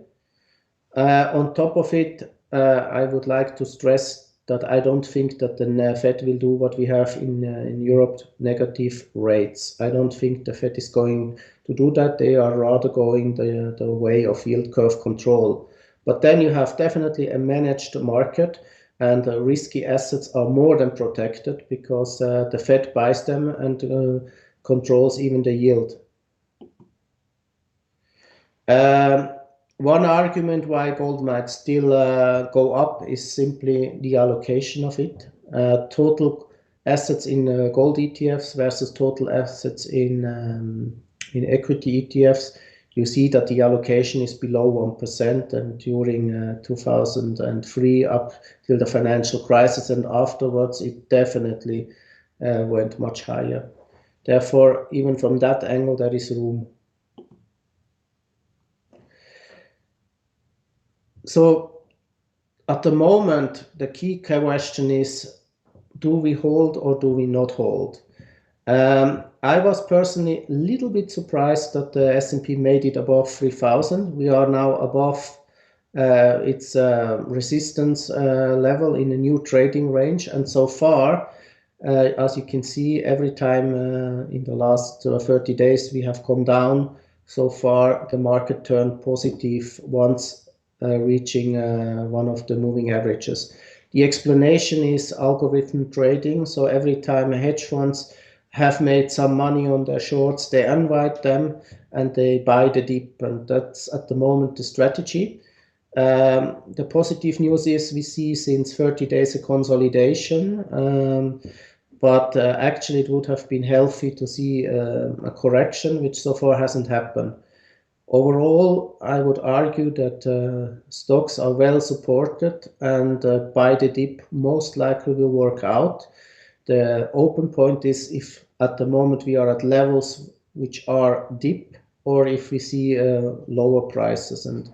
On top of it, I would like to stress that I don't think that the Fed will do what we have in Europe, negative rates. I don't think the Fed is going to do that. They are rather going the way of yield curve control. But then you have definitely a managed market, and risky assets are more than protected because the Fed buys them and controls even the yield. One argument why gold might still go up is simply the allocation of it. Total assets in gold ETFs versus total assets in equity ETFs. You see that the allocation is below 1%, and during 2003 up till the financial crisis and afterwards, it definitely went much higher. Therefore, even from that angle, there is room. So at the moment, the key question is, do we hold or do we not hold? I was personally a little bit surprised that the S&P made it above 3,000. We are now above its resistance level in a new trading range. And so far, as you can see, every time in the last 30 days, we have come down. So far, the market turned positive once reaching one of the moving averages. The explanation is algorithm trading. So every time hedge funds have made some money on their shorts, they unwind them and they buy the dip. And that's at the moment the strategy. The positive news is we see since 30 days a consolidation, but actually it would have been healthy to see a correction, which so far hasn't happened. Overall, I would argue that stocks are well supported and buy the dip most likely will work out. The open point is if at the moment we are at levels which are dip or if we see lower prices. And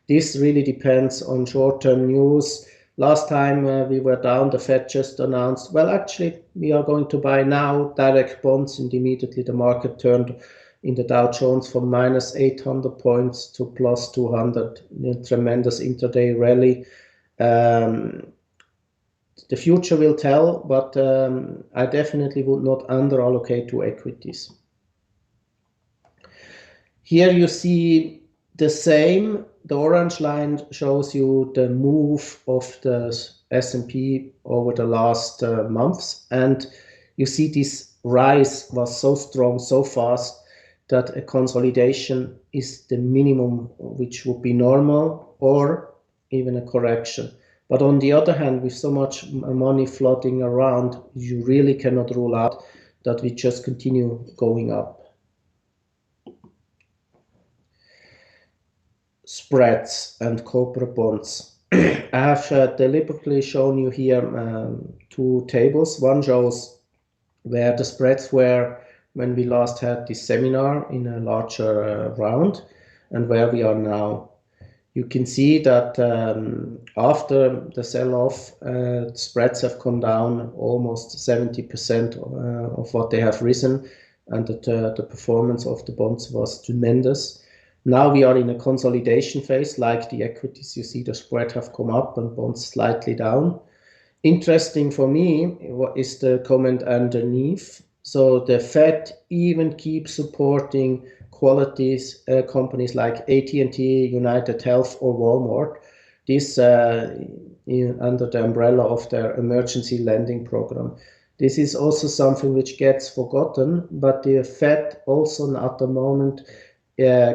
this really depends on short-term news. Last time we were down, the Fed just announced, well, actually, we are going to buy now direct bonds, and immediately the market turned in the Dow Jones from minus 800 points to plus 200, tremendous intraday rally. The future will tell, but I definitely would not under-allocate to equities. Here you see the same. The orange line shows you the move of the S&P over the last months, and you see this rise was so strong, so fast, that a consolidation is the minimum which would be normal, or even a correction. But on the other hand, with so much money floating around, you really cannot rule out that we just continue going up. Spreads and corporate bonds. I have deliberately shown you here two tables. One shows where the spreads were when we last had this seminar in a larger round, and where we are now. You can see that after the sell-off, spreads have come down almost 70% of what they have risen, and that the performance of the bonds was tremendous. Now we are in a consolidation phase, like the equities. You see the spread have come up and bonds slightly down. Interesting for me is the comment underneath. So the Fed even keeps supporting qualities companies like AT&T, United Health, or Walmart. This under the umbrella of their emergency lending program. This is also something which gets forgotten, but the Fed also at the moment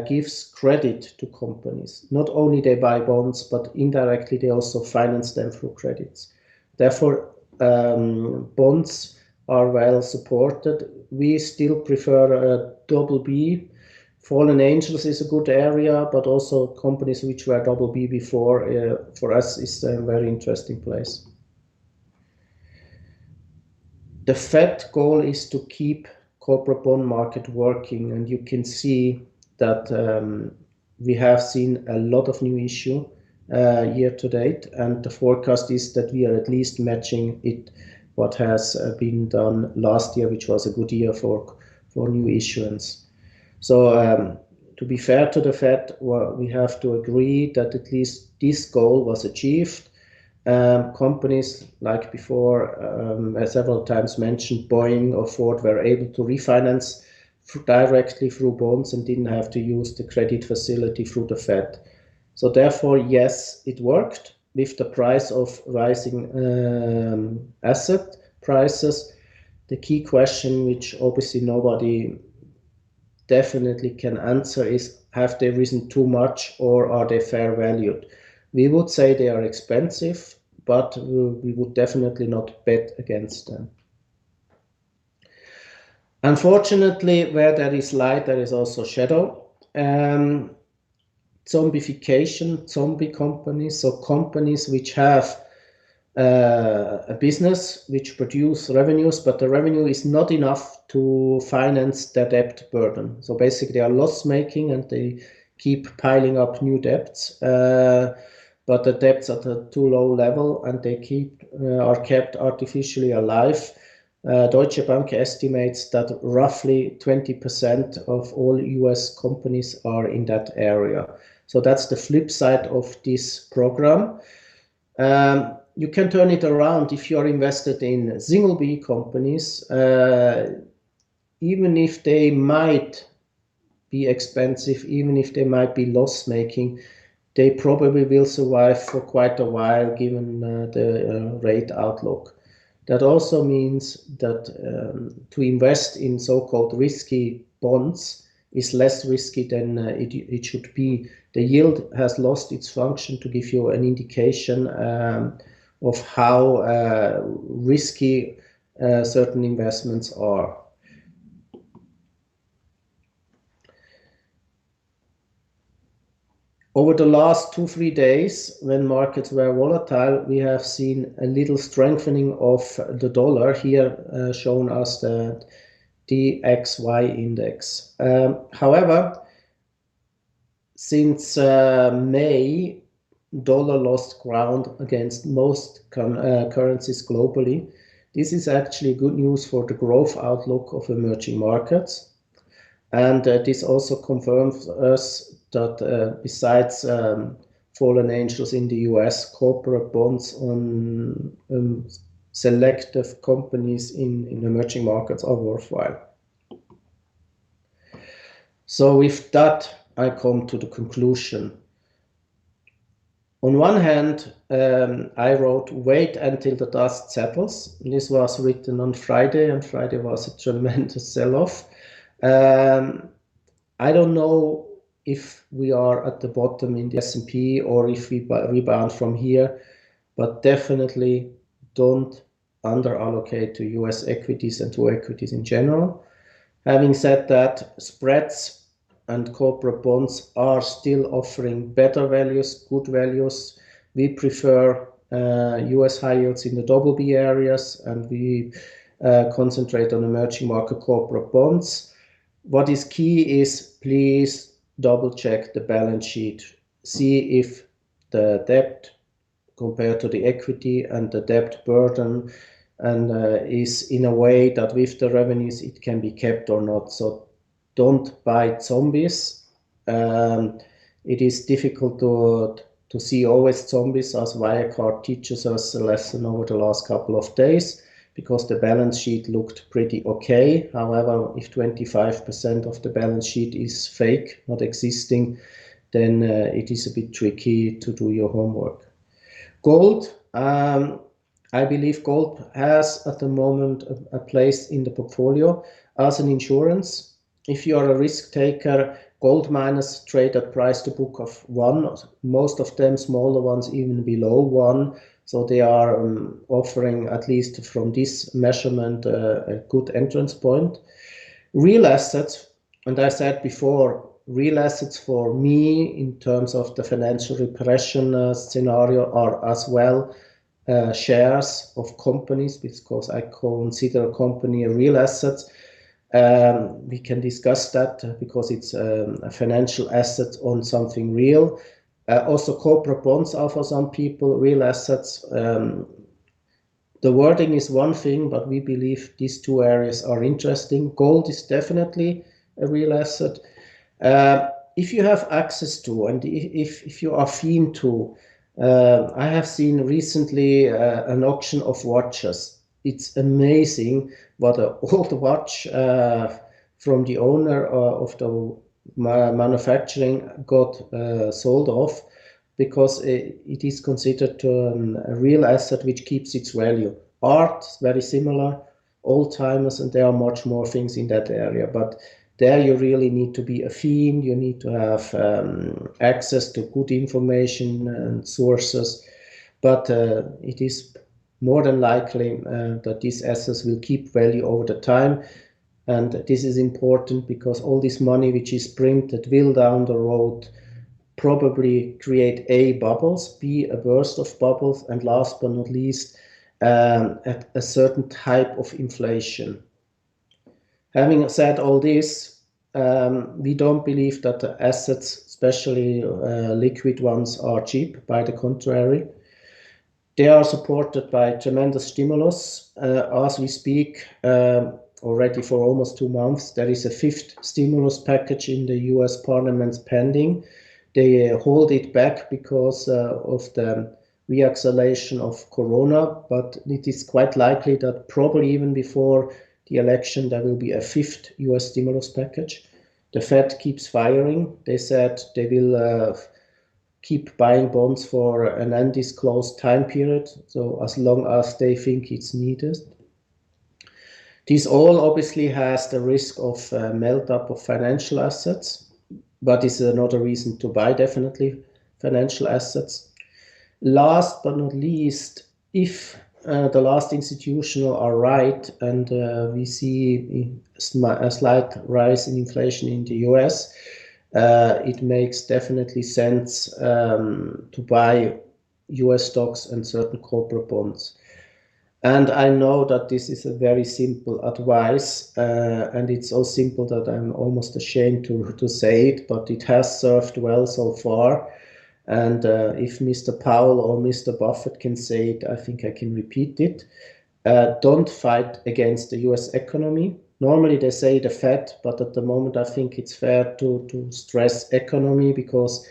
gives credit to companies. Not only they buy bonds, but indirectly they also finance them through credits. Therefore, bonds are well supported. We still prefer a double B. Fallen angels is a good area, but also companies which were double B before, for us, is a very interesting place. The Fed goal is to keep corporate bond market working, and you can see that we have seen a lot of new issue year to date, and the forecast is that we are at least matching it what has been done last year, which was a good year for new issuance. So to be fair to the Fed, we have to agree that at least this goal was achieved. Companies like before, several times mentioned, Boeing or Ford were able to refinance directly through bonds and didn't have to use the credit facility through the Fed. So therefore, yes, it worked with the price of rising asset prices. The key question, which obviously nobody definitely can answer, is have they risen too much or are they fair valued? We would say they are expensive, but we would definitely not bet against them. Unfortunately, where there is light, there is also shadow. Zombification, zombie companies, so companies which have a business which produce revenues, but the revenue is not enough to finance their debt burden. So basically they are loss making and they keep piling up new debts. but the debts at a too low level and they are kept artificially alive. Deutsche Bank estimates that roughly 20% of all US companies are in that area. So that's the flip side of this program. You can turn it around if you are invested in single B companies, even if they might be expensive, even if they might be loss-making, they probably will survive for quite a while given the rate outlook. That also means that to invest in so-called risky bonds is less risky than it should be. The yield has lost its function to give you an indication of how risky certain investments are. Over the last 2-3 days, when markets were volatile, we have seen a little strengthening of the dollar, here shown as the DXY index. However, since May, dollar lost ground against most currencies globally. This is actually good news for the growth outlook of emerging markets. And this also confirms us that besides fallen angels in the US, corporate bonds on selective companies in emerging markets are worthwhile. So with that, I come to the conclusion. On one hand, I wrote, wait until the dust settles. This was written on Friday, and Friday was a tremendous sell-off. I don't know if we are at the bottom in the S&P or if we rebound from here, but definitely don't under-allocate to US equities and to equities in general. Having said that, spreads and corporate bonds are still offering better values, good values. We prefer US high yields in the double B areas, and we concentrate on emerging market corporate bonds. What is key is please double check the balance sheet. See if the debt compared to the equity and the debt burden and is in a way that with the revenues it can be kept or not. So don't buy zombies. It is difficult to see always zombies, as Wirecard teaches us a lesson over the last couple of days, because the balance sheet looked pretty okay. However, if 25% of the balance sheet is fake, not existing, then it is a bit tricky to do your homework. Gold, I believe gold has at the moment a place in the portfolio as an insurance. If you are a risk taker, gold miners trade at price to book of 1, most of them smaller ones even below 1. So they are offering, at least from this measurement, a good entrance point. Real assets, and I said before, real assets for me in terms of the financial repression scenario are as well shares of companies, because I consider a company a real asset. We can discuss that because it's a financial asset on something real. Also, corporate bonds are for some people real assets. The wording is one thing, but we believe these two areas are interesting. Gold is definitely a real asset. If you have access to, and if you are keen to, I have seen recently an auction of watches. It's amazing what an old watch from the owner of the manufacturing got sold off, because it is considered a real asset which keeps its value. Art, very similar, old-timers, and there are much more things in that area. But there you really need to be a fiend, you need to have access to good information and sources. But it is more than likely that these assets will keep value over the time. And this is important because all this money which is printed will down the road probably create A, bubbles, B, a burst of bubbles, and last but not least, at a certain type of inflation. Having said all this, we don't believe that the assets, especially liquid ones, are cheap. By the contrary, they are supported by tremendous stimulus. As we speak, already for almost 2 months, there is a 5th stimulus package in the US Parliament pending. They hold it back because of the reacceleration of Corona, but it is quite likely that probably even before the election, there will be a 5th US stimulus package. The Fed keeps firing. They said they will keep buying bonds for an undisclosed time period, so as long as they think it's needed. This all obviously has the risk of melt up of financial assets, but is another reason to buy definitely financial assets. Last but not least, if the last institutional are right and we see a slight rise in inflation in the US, it makes definitely sense to buy US stocks and certain corporate bonds. And I know that this is a very simple advice, and it's so simple that I'm almost ashamed to say it, but it has served well so far. And if Mr. Powell or Mr. Buffett can say it, I think I can repeat it. Don't fight against the US economy. Normally they say the Fed, but at the moment I think it's fair to stress economy, because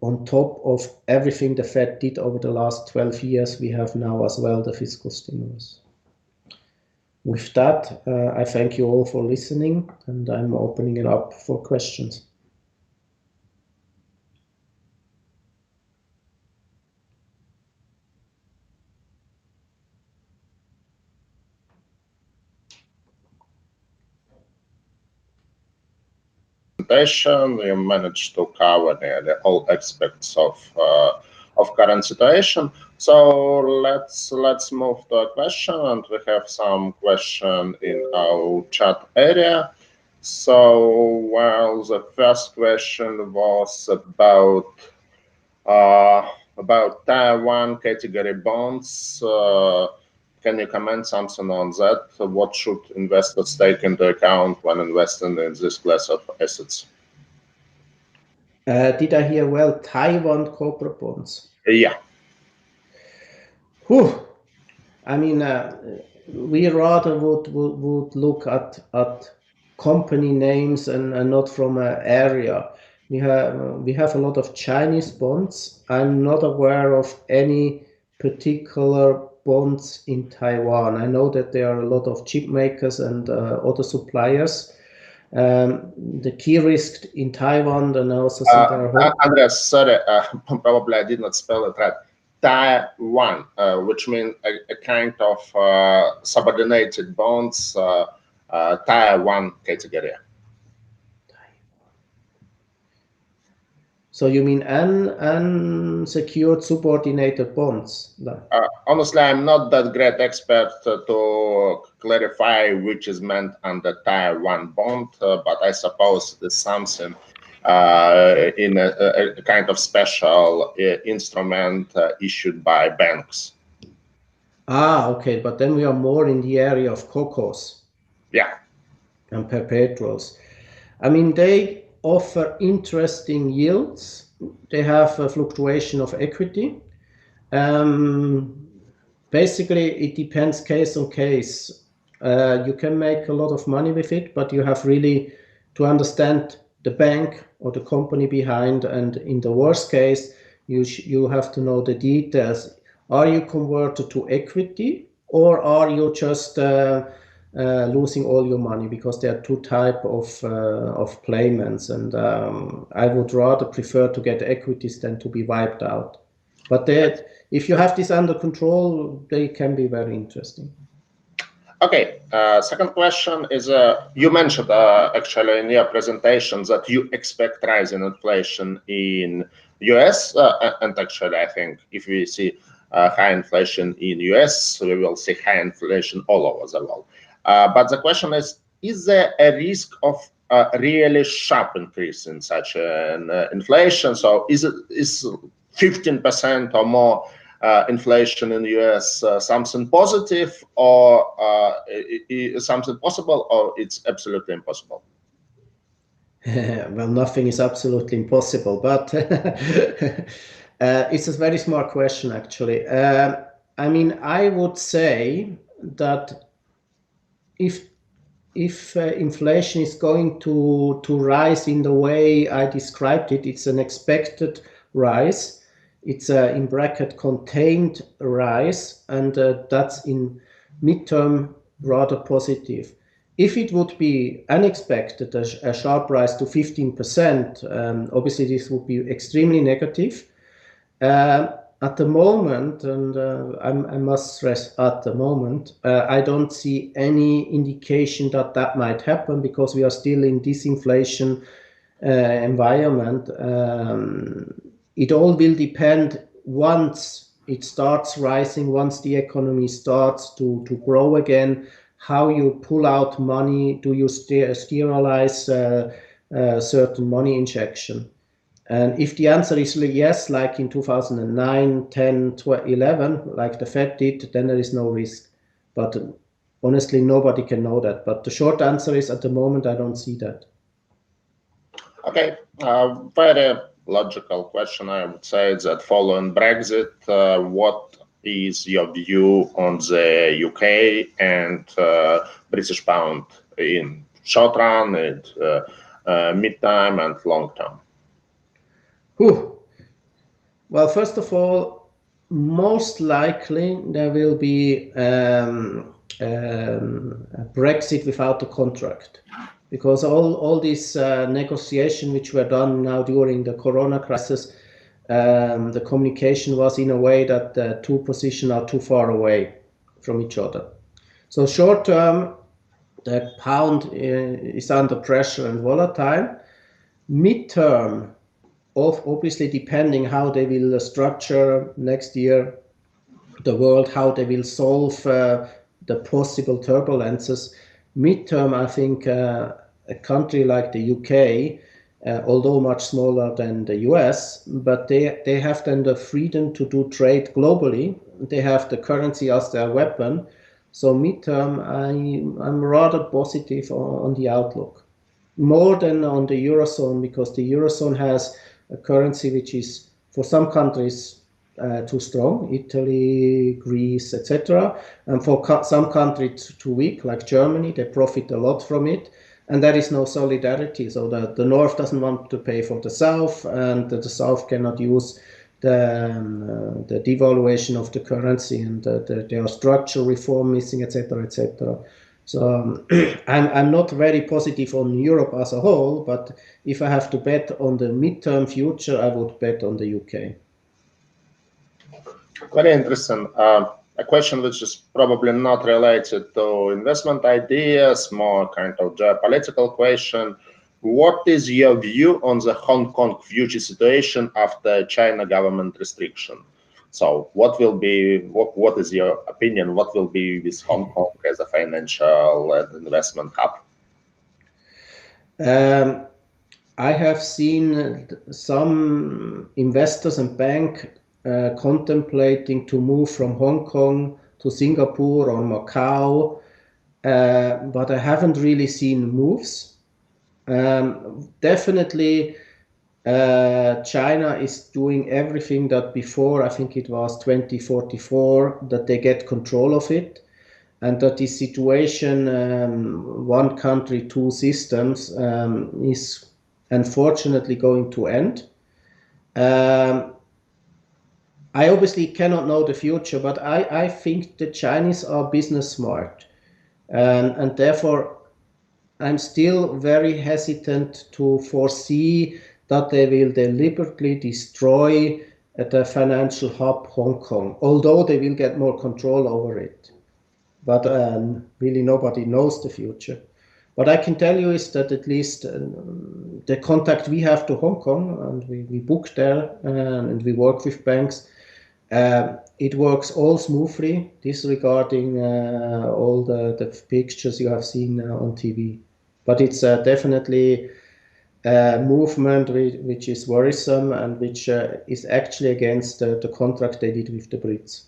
on top of everything the Fed did over the last 12 years, we have now as well the fiscal stimulus. With that, I thank you all for listening, and I'm opening it up for questions. You managed to cover nearly all aspects of current situation. So let's move to a question, and we have some question in our chat area. So, well, the first question was about Tier 1 category bonds. Can you comment something on that? What should investors take into account when investing in this class of assets? Did I hear well? Taiwan corporate bonds. Yeah. Whew. I mean, we rather would look at company names and not from an area. We have a lot of Chinese bonds. I'm not aware of any particular bonds in Taiwan. I know that there are a lot of chip makers and other suppliers. The key risk in Taiwan, and I also see there are Andreas, sorry, probably I did not spell it right. Tier 1, which means a kind of subordinated bonds, Tier 1 category. So you mean unsecured subordinated bonds? Honestly, I'm not that great expert to clarify which is meant under Tier 1 bond, but I suppose there's something in a kind of special instrument issued by banks. Okay, but then we are more in the area of COCOs. Yeah. And perpetuals. I mean, they offer interesting yields. They have a fluctuation of equity. Basically, it depends case on case. You can make a lot of money with it, but you have really to understand the bank or the company behind. And in the worst case, you have to know the details. Are you converted to equity, or are you just losing all your money? Because there are two types of payments, and I would rather prefer to get equities than to be wiped out. But if you have this under control, they can be very interesting. Okay, second question is, you mentioned actually in your presentation that you expect rise in inflation in US, and actually I think if we see high inflation in US, we will see high inflation all over the world. But the question is there a risk of a really sharp increase in such an inflation? So is 15% or more inflation in the US something positive, or something possible, or it's absolutely impossible? Well, nothing is absolutely impossible, but it's a very smart question, actually. I mean, I would say that if inflation is going to rise in the way I described it, it's an expected rise. It's a in bracket contained rise, and that's in midterm rather positive. If it would be unexpected, a sharp rise to 15%, obviously this would be extremely negative. At the moment, and I must stress at the moment, I don't see any indication that that might happen because we are still in disinflation environment. It all will depend once it starts rising, once the economy starts to grow again, how you pull out money, do you sterilize certain money injection? And if the answer is yes, like in 2009, 10, 12, 11, like the Fed did, then there is no risk. But honestly, nobody can know that. But the short answer is at the moment, I don't see that. Okay, very logical question. I would say that following Brexit, what is your view on the UK and British pound in short run, and mid-term and long term? Well, first of all, most likely there will be a Brexit without a contract, because all these negotiations which were done now during the Corona crisis, the communication was in a way that the two positions are too far away from each other. So short term, the pound is under pressure and volatile. Mid-term, obviously depending how they will structure next year the world, how they will solve the possible turbulences. Mid-term, I think a country like the UK, although much smaller than the US, but they have then the freedom to do trade globally. They have the currency as their weapon. So mid-term, I'm rather positive on the outlook, more than on the Eurozone, because the Eurozone has a currency which is, for some countries, too strong, Italy, Greece, etc. And for some countries too weak, like Germany, they profit a lot from it. And there is no solidarity. So the North doesn't want to pay for the South, and the South cannot use the devaluation of the currency, and there are structural reform missing, etc., etc. So I'm not very positive on Europe as a whole, but if I have to bet on the midterm future, I would bet on the UK. Very interesting. A question which is probably not related to investment ideas, more kind of geopolitical question. What is your view on the Hong Kong future situation after China government restriction? So what will be, what is your opinion? What will be with Hong Kong as a financial and investment hub? I have seen some investors and banks contemplating to move from Hong Kong to Singapore or Macau, but I haven't really seen moves. Definitely, China is doing everything that before, I think it was 2044, that they get control of it, and that this situation, one country, two systems, is unfortunately going to end. I obviously cannot know the future, but I think the Chinese are business smart, and therefore I'm still very hesitant to foresee that they will deliberately destroy the financial hub Hong Kong, although they will get more control over it. But really nobody knows the future. What I can tell you is that at least the contact we have to Hong Kong, and we book there, and we work with banks, it works all smoothly, disregarding all the pictures you have seen on TV. But it's definitely a movement which is worrisome, and which is actually against the contract they did with the Brits.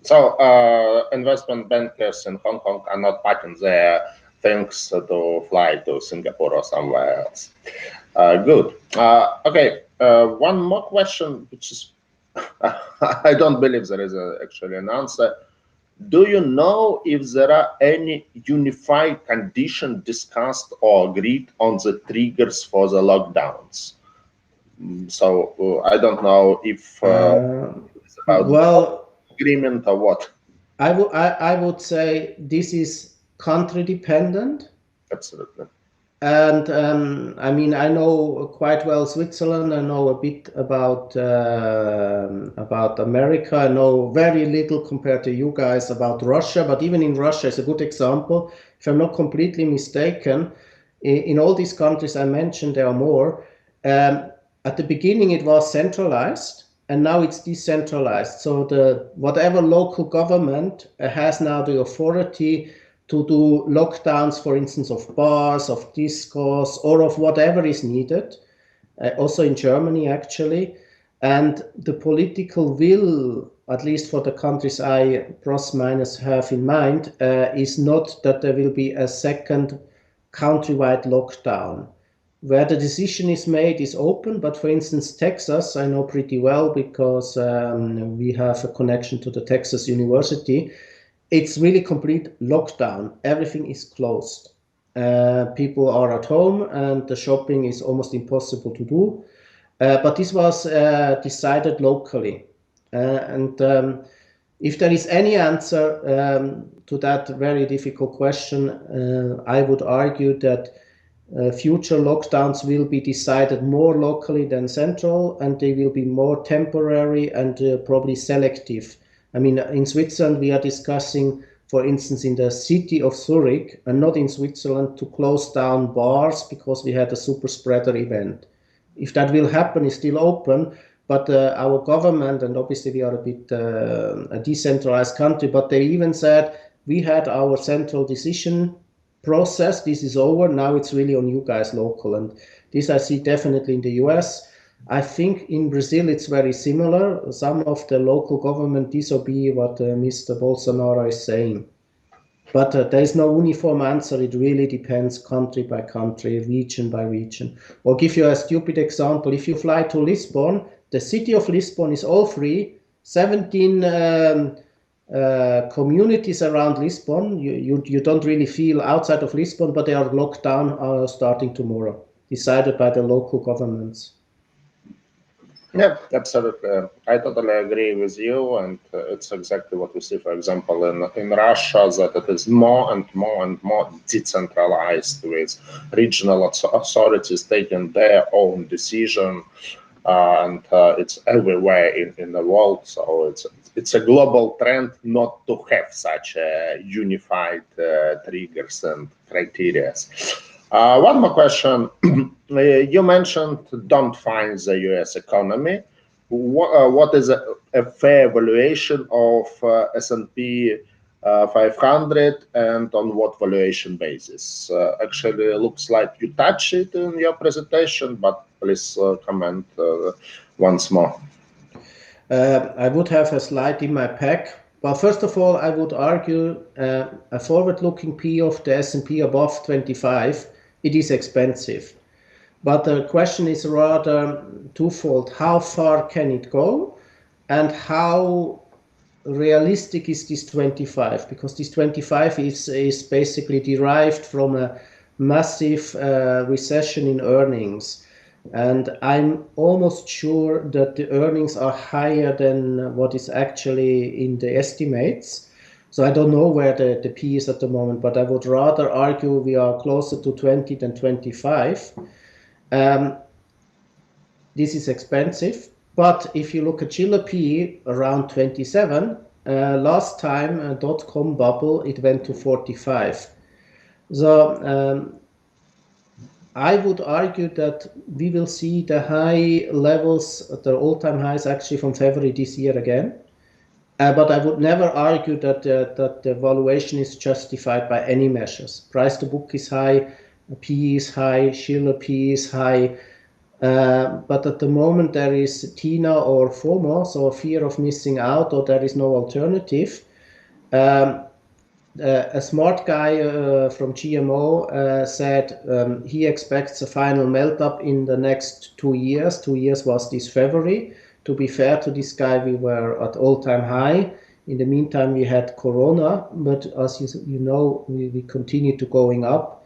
So investment bankers in Hong Kong are not parking their thinks to fly to Singapore or somewhere else. Good. Okay. One more question, which is I don't believe there is actually an answer. Do you know if there are any unified conditions discussed or agreed on the triggers for the lockdowns? So I don't know if it's about well, agreement or what. I would say this is country dependent. Absolutely. And I mean, I know quite well Switzerland. I know a bit about America. I know very little compared to you guys about Russia. But even in Russia is a good example. If I'm not completely mistaken, in all these countries I mentioned, there are more. At the beginning, it was centralized, and now it's decentralized. So the whatever local government has now the authority to do lockdowns, for instance, of bars, of discos, or of whatever is needed, also in Germany, actually. And the political will, at least for the countries I plus minus have in mind, is not that there will be a second countrywide lockdown. Where the decision is made is open, but for instance, Texas, I know pretty well because we have a connection to the Texas University. It's really complete lockdown. Everything is closed. People are at home and the shopping is almost impossible to do. But this was decided locally. And if there is any answer to that very difficult question, I would argue that future lockdowns will be decided more locally than central, and they will be more temporary and probably selective. I mean, in Switzerland, we are discussing, for instance, in the city of Zurich, and not in Switzerland, to close down bars because we had a super spreader event. If that will happen, it's still open, but our government, and obviously we are a bit a decentralized country, but they even said, we had our central decision process, this is over, now it's really on you guys local. And this I see definitely in the US. I think in Brazil it's very similar. Some of the local government disobey what Mr. Bolsonaro is saying. But there is no uniform answer. It really depends country by country, region by region. Or give you a stupid example. If you fly to Lisbon, the city of Lisbon is all free. 17 communities around Lisbon. You don't really feel outside of Lisbon, but they are locked down starting tomorrow, decided by the local governments. Yeah, absolutely. I totally agree with you, and it's exactly what we see, for example, in Russia, that it is more and more and more decentralized, with regional authorities taking their own decision, and it's everywhere in the world. So it's a global trend not to have such unified triggers and criteria. One more question. You mentioned don't find the US economy. What is a fair valuation of S&P 500, and on what valuation basis? Actually, it looks like you touched it in your presentation, but please comment once more. I would have a slide in my pack. But first of all, I would argue a forward-looking P of the S&P above 25, it is expensive. But the question is rather twofold. How far can it go? And how realistic is this 25? Because this 25 is basically derived from a massive recession in earnings. And I'm almost sure that the earnings are higher than what is actually in the estimates. So I don't know where the P is at the moment, but I would rather argue we are closer to 20 than 25. This is expensive, but if you look at Schiller P around 27, last time dot-com bubble, it went to 45. So I would argue that we will see the high levels, the all-time highs actually from February this year again. But I would never argue that the valuation is justified by any measures. Price to book is high, P is high, Schiller P is high. But at the moment there is TINA or FOMO, so fear of missing out, or there is no alternative. a smart guy from GMO said he expects a final melt-up in the next 2 years. 2 years was this February. To be fair to this guy, we were at all-time high. In the meantime, we had Corona, but as you know, we continue to going up.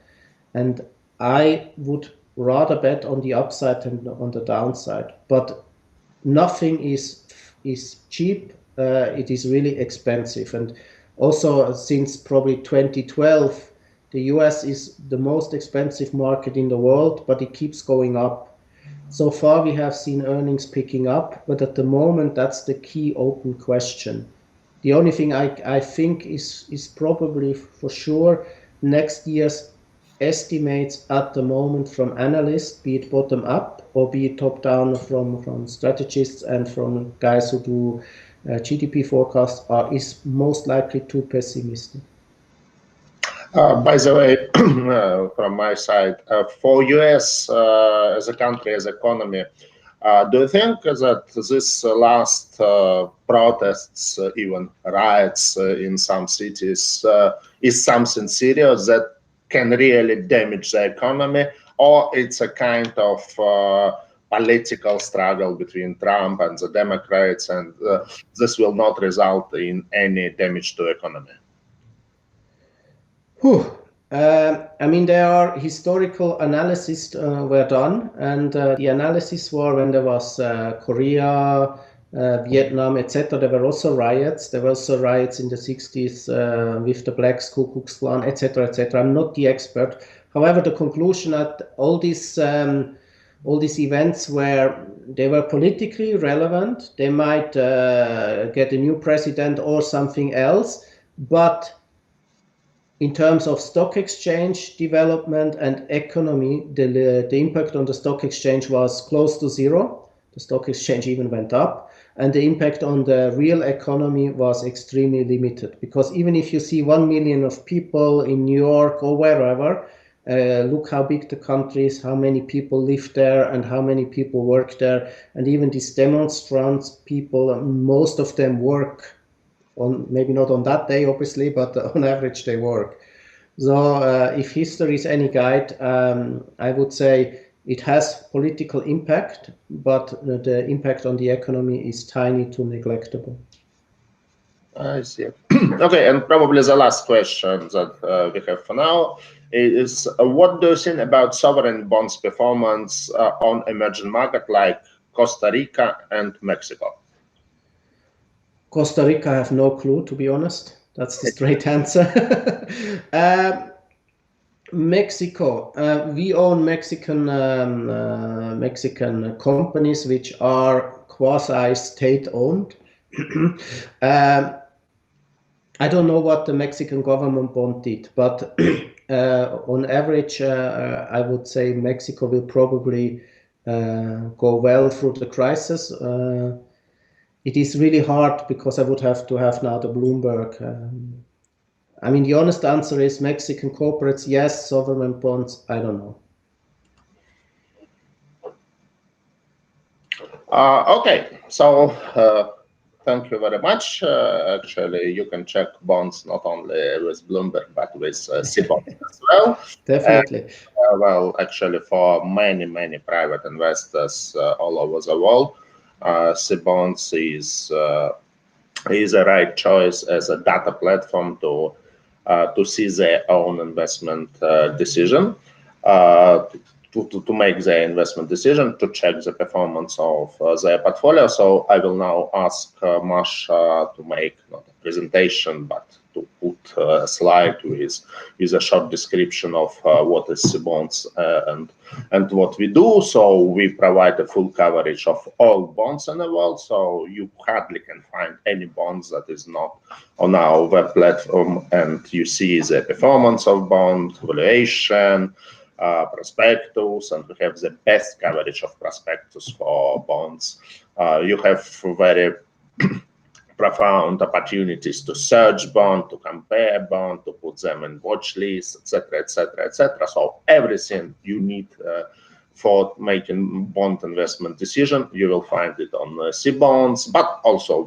And I would rather bet on the upside than on the downside. But nothing is cheap. It is really expensive. And also, since probably 2012, the US is the most expensive market in the world, but it keeps going up. So far, we have seen earnings picking up, but at the moment, that's the key open question. The only thing I think is probably for sure next year's estimates at the moment from analysts, be it bottom up or be it top down from strategists and from guys who do GDP forecasts, is most likely too pessimistic. By the way, from my side, for US as a country, as economy, do you think that this last protests, even riots in some cities, is something serious that can really damage the economy, or it's a kind of political struggle between Trump and the Democrats, and this will not result in any damage to the economy? I mean, there are historical analyses were done, and the analysis were when there was Korea, Vietnam, etc. There were also riots. There were also riots in the 60s with the Blacks, Ku Klux Klan, etc., etc. I'm not the expert. However, the conclusion that all these events they were politically relevant. They might get a new president or something else, but in terms of stock exchange development and economy, the impact on the stock exchange was close to zero. The stock exchange even went up. And the impact on the real economy was extremely limited. Because even if you see 1 million of people in New York or wherever, look how big the country is, how many people live there, and how many people work there. And even these demonstrants, people, most of them work on, maybe not on that day, obviously, but on average they work. So if history is any guide, I would say it has political impact, but the impact on the economy is tiny to neglectable. I see. Okay, and probably the last question that we have for now is what do you think about sovereign bonds performance on emerging markets like Costa Rica and Mexico? Costa Rica, I have no clue, to be honest. That's the straight answer. Mexico, we own Mexican companies which are quasi-state owned. I don't know what the Mexican government bond did, but on average, I would say Mexico will probably go well through the crisis. It is really hard because I would have to have now the Bloomberg. I mean, the honest answer is Mexican corporates, yes. Sovereign bonds, I don't know. Okay, so thank you very much. Actually, you can check bonds not only with Bloomberg, but with CBonds as well. Definitely. Well, actually, for many, many private investors all over the world, CBonds is a right choice as a data platform to see their own investment decision, to make their investment decision, to check the performance of their portfolio. So I will now ask Masha to make not a presentation, but to put a slide with a short description of what is CBonds and what we do. So we provide a full coverage of all bonds in the world. So you hardly can find any bonds that is not on our web platform, and you see the performance of bond, valuation, prospectus, and we have the best coverage of prospectus for bonds. You have very profound opportunities to search bond, to compare bond, to put them in watch lists, etc., etc., etc. So everything you need for making bond investment decision. You will find it on CBonds, but also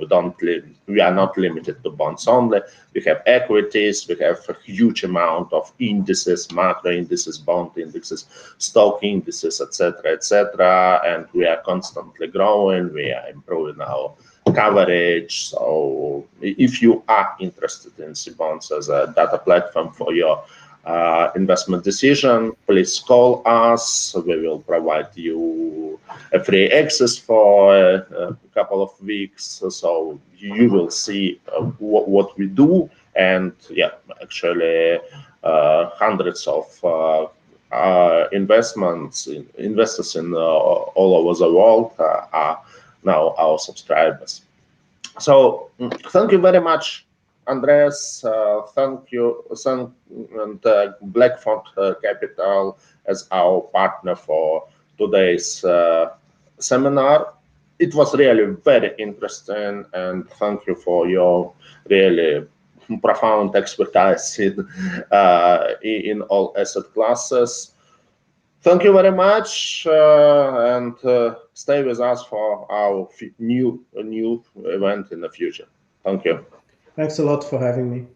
we are not limited to bonds only. We have equities, we have a huge amount of indices, macro indices, bond indices, stock indices, etc., and we are constantly growing. We are improving our coverage. So if you are interested in CBonds as a data platform for your investment decision, please call us. We will provide you a free access for a couple of weeks, so you will see what we do. And yeah, actually hundreds of investors in all over the world are now our subscribers. So thank you very much, Andreas. Thank Blackfort Capital as our partner for today's seminar. It was really very interesting, and thank you for your really profound expertise in all asset classes. Thank you very much, and stay with us for our new event in the future. Thank you. Thanks a lot for having me.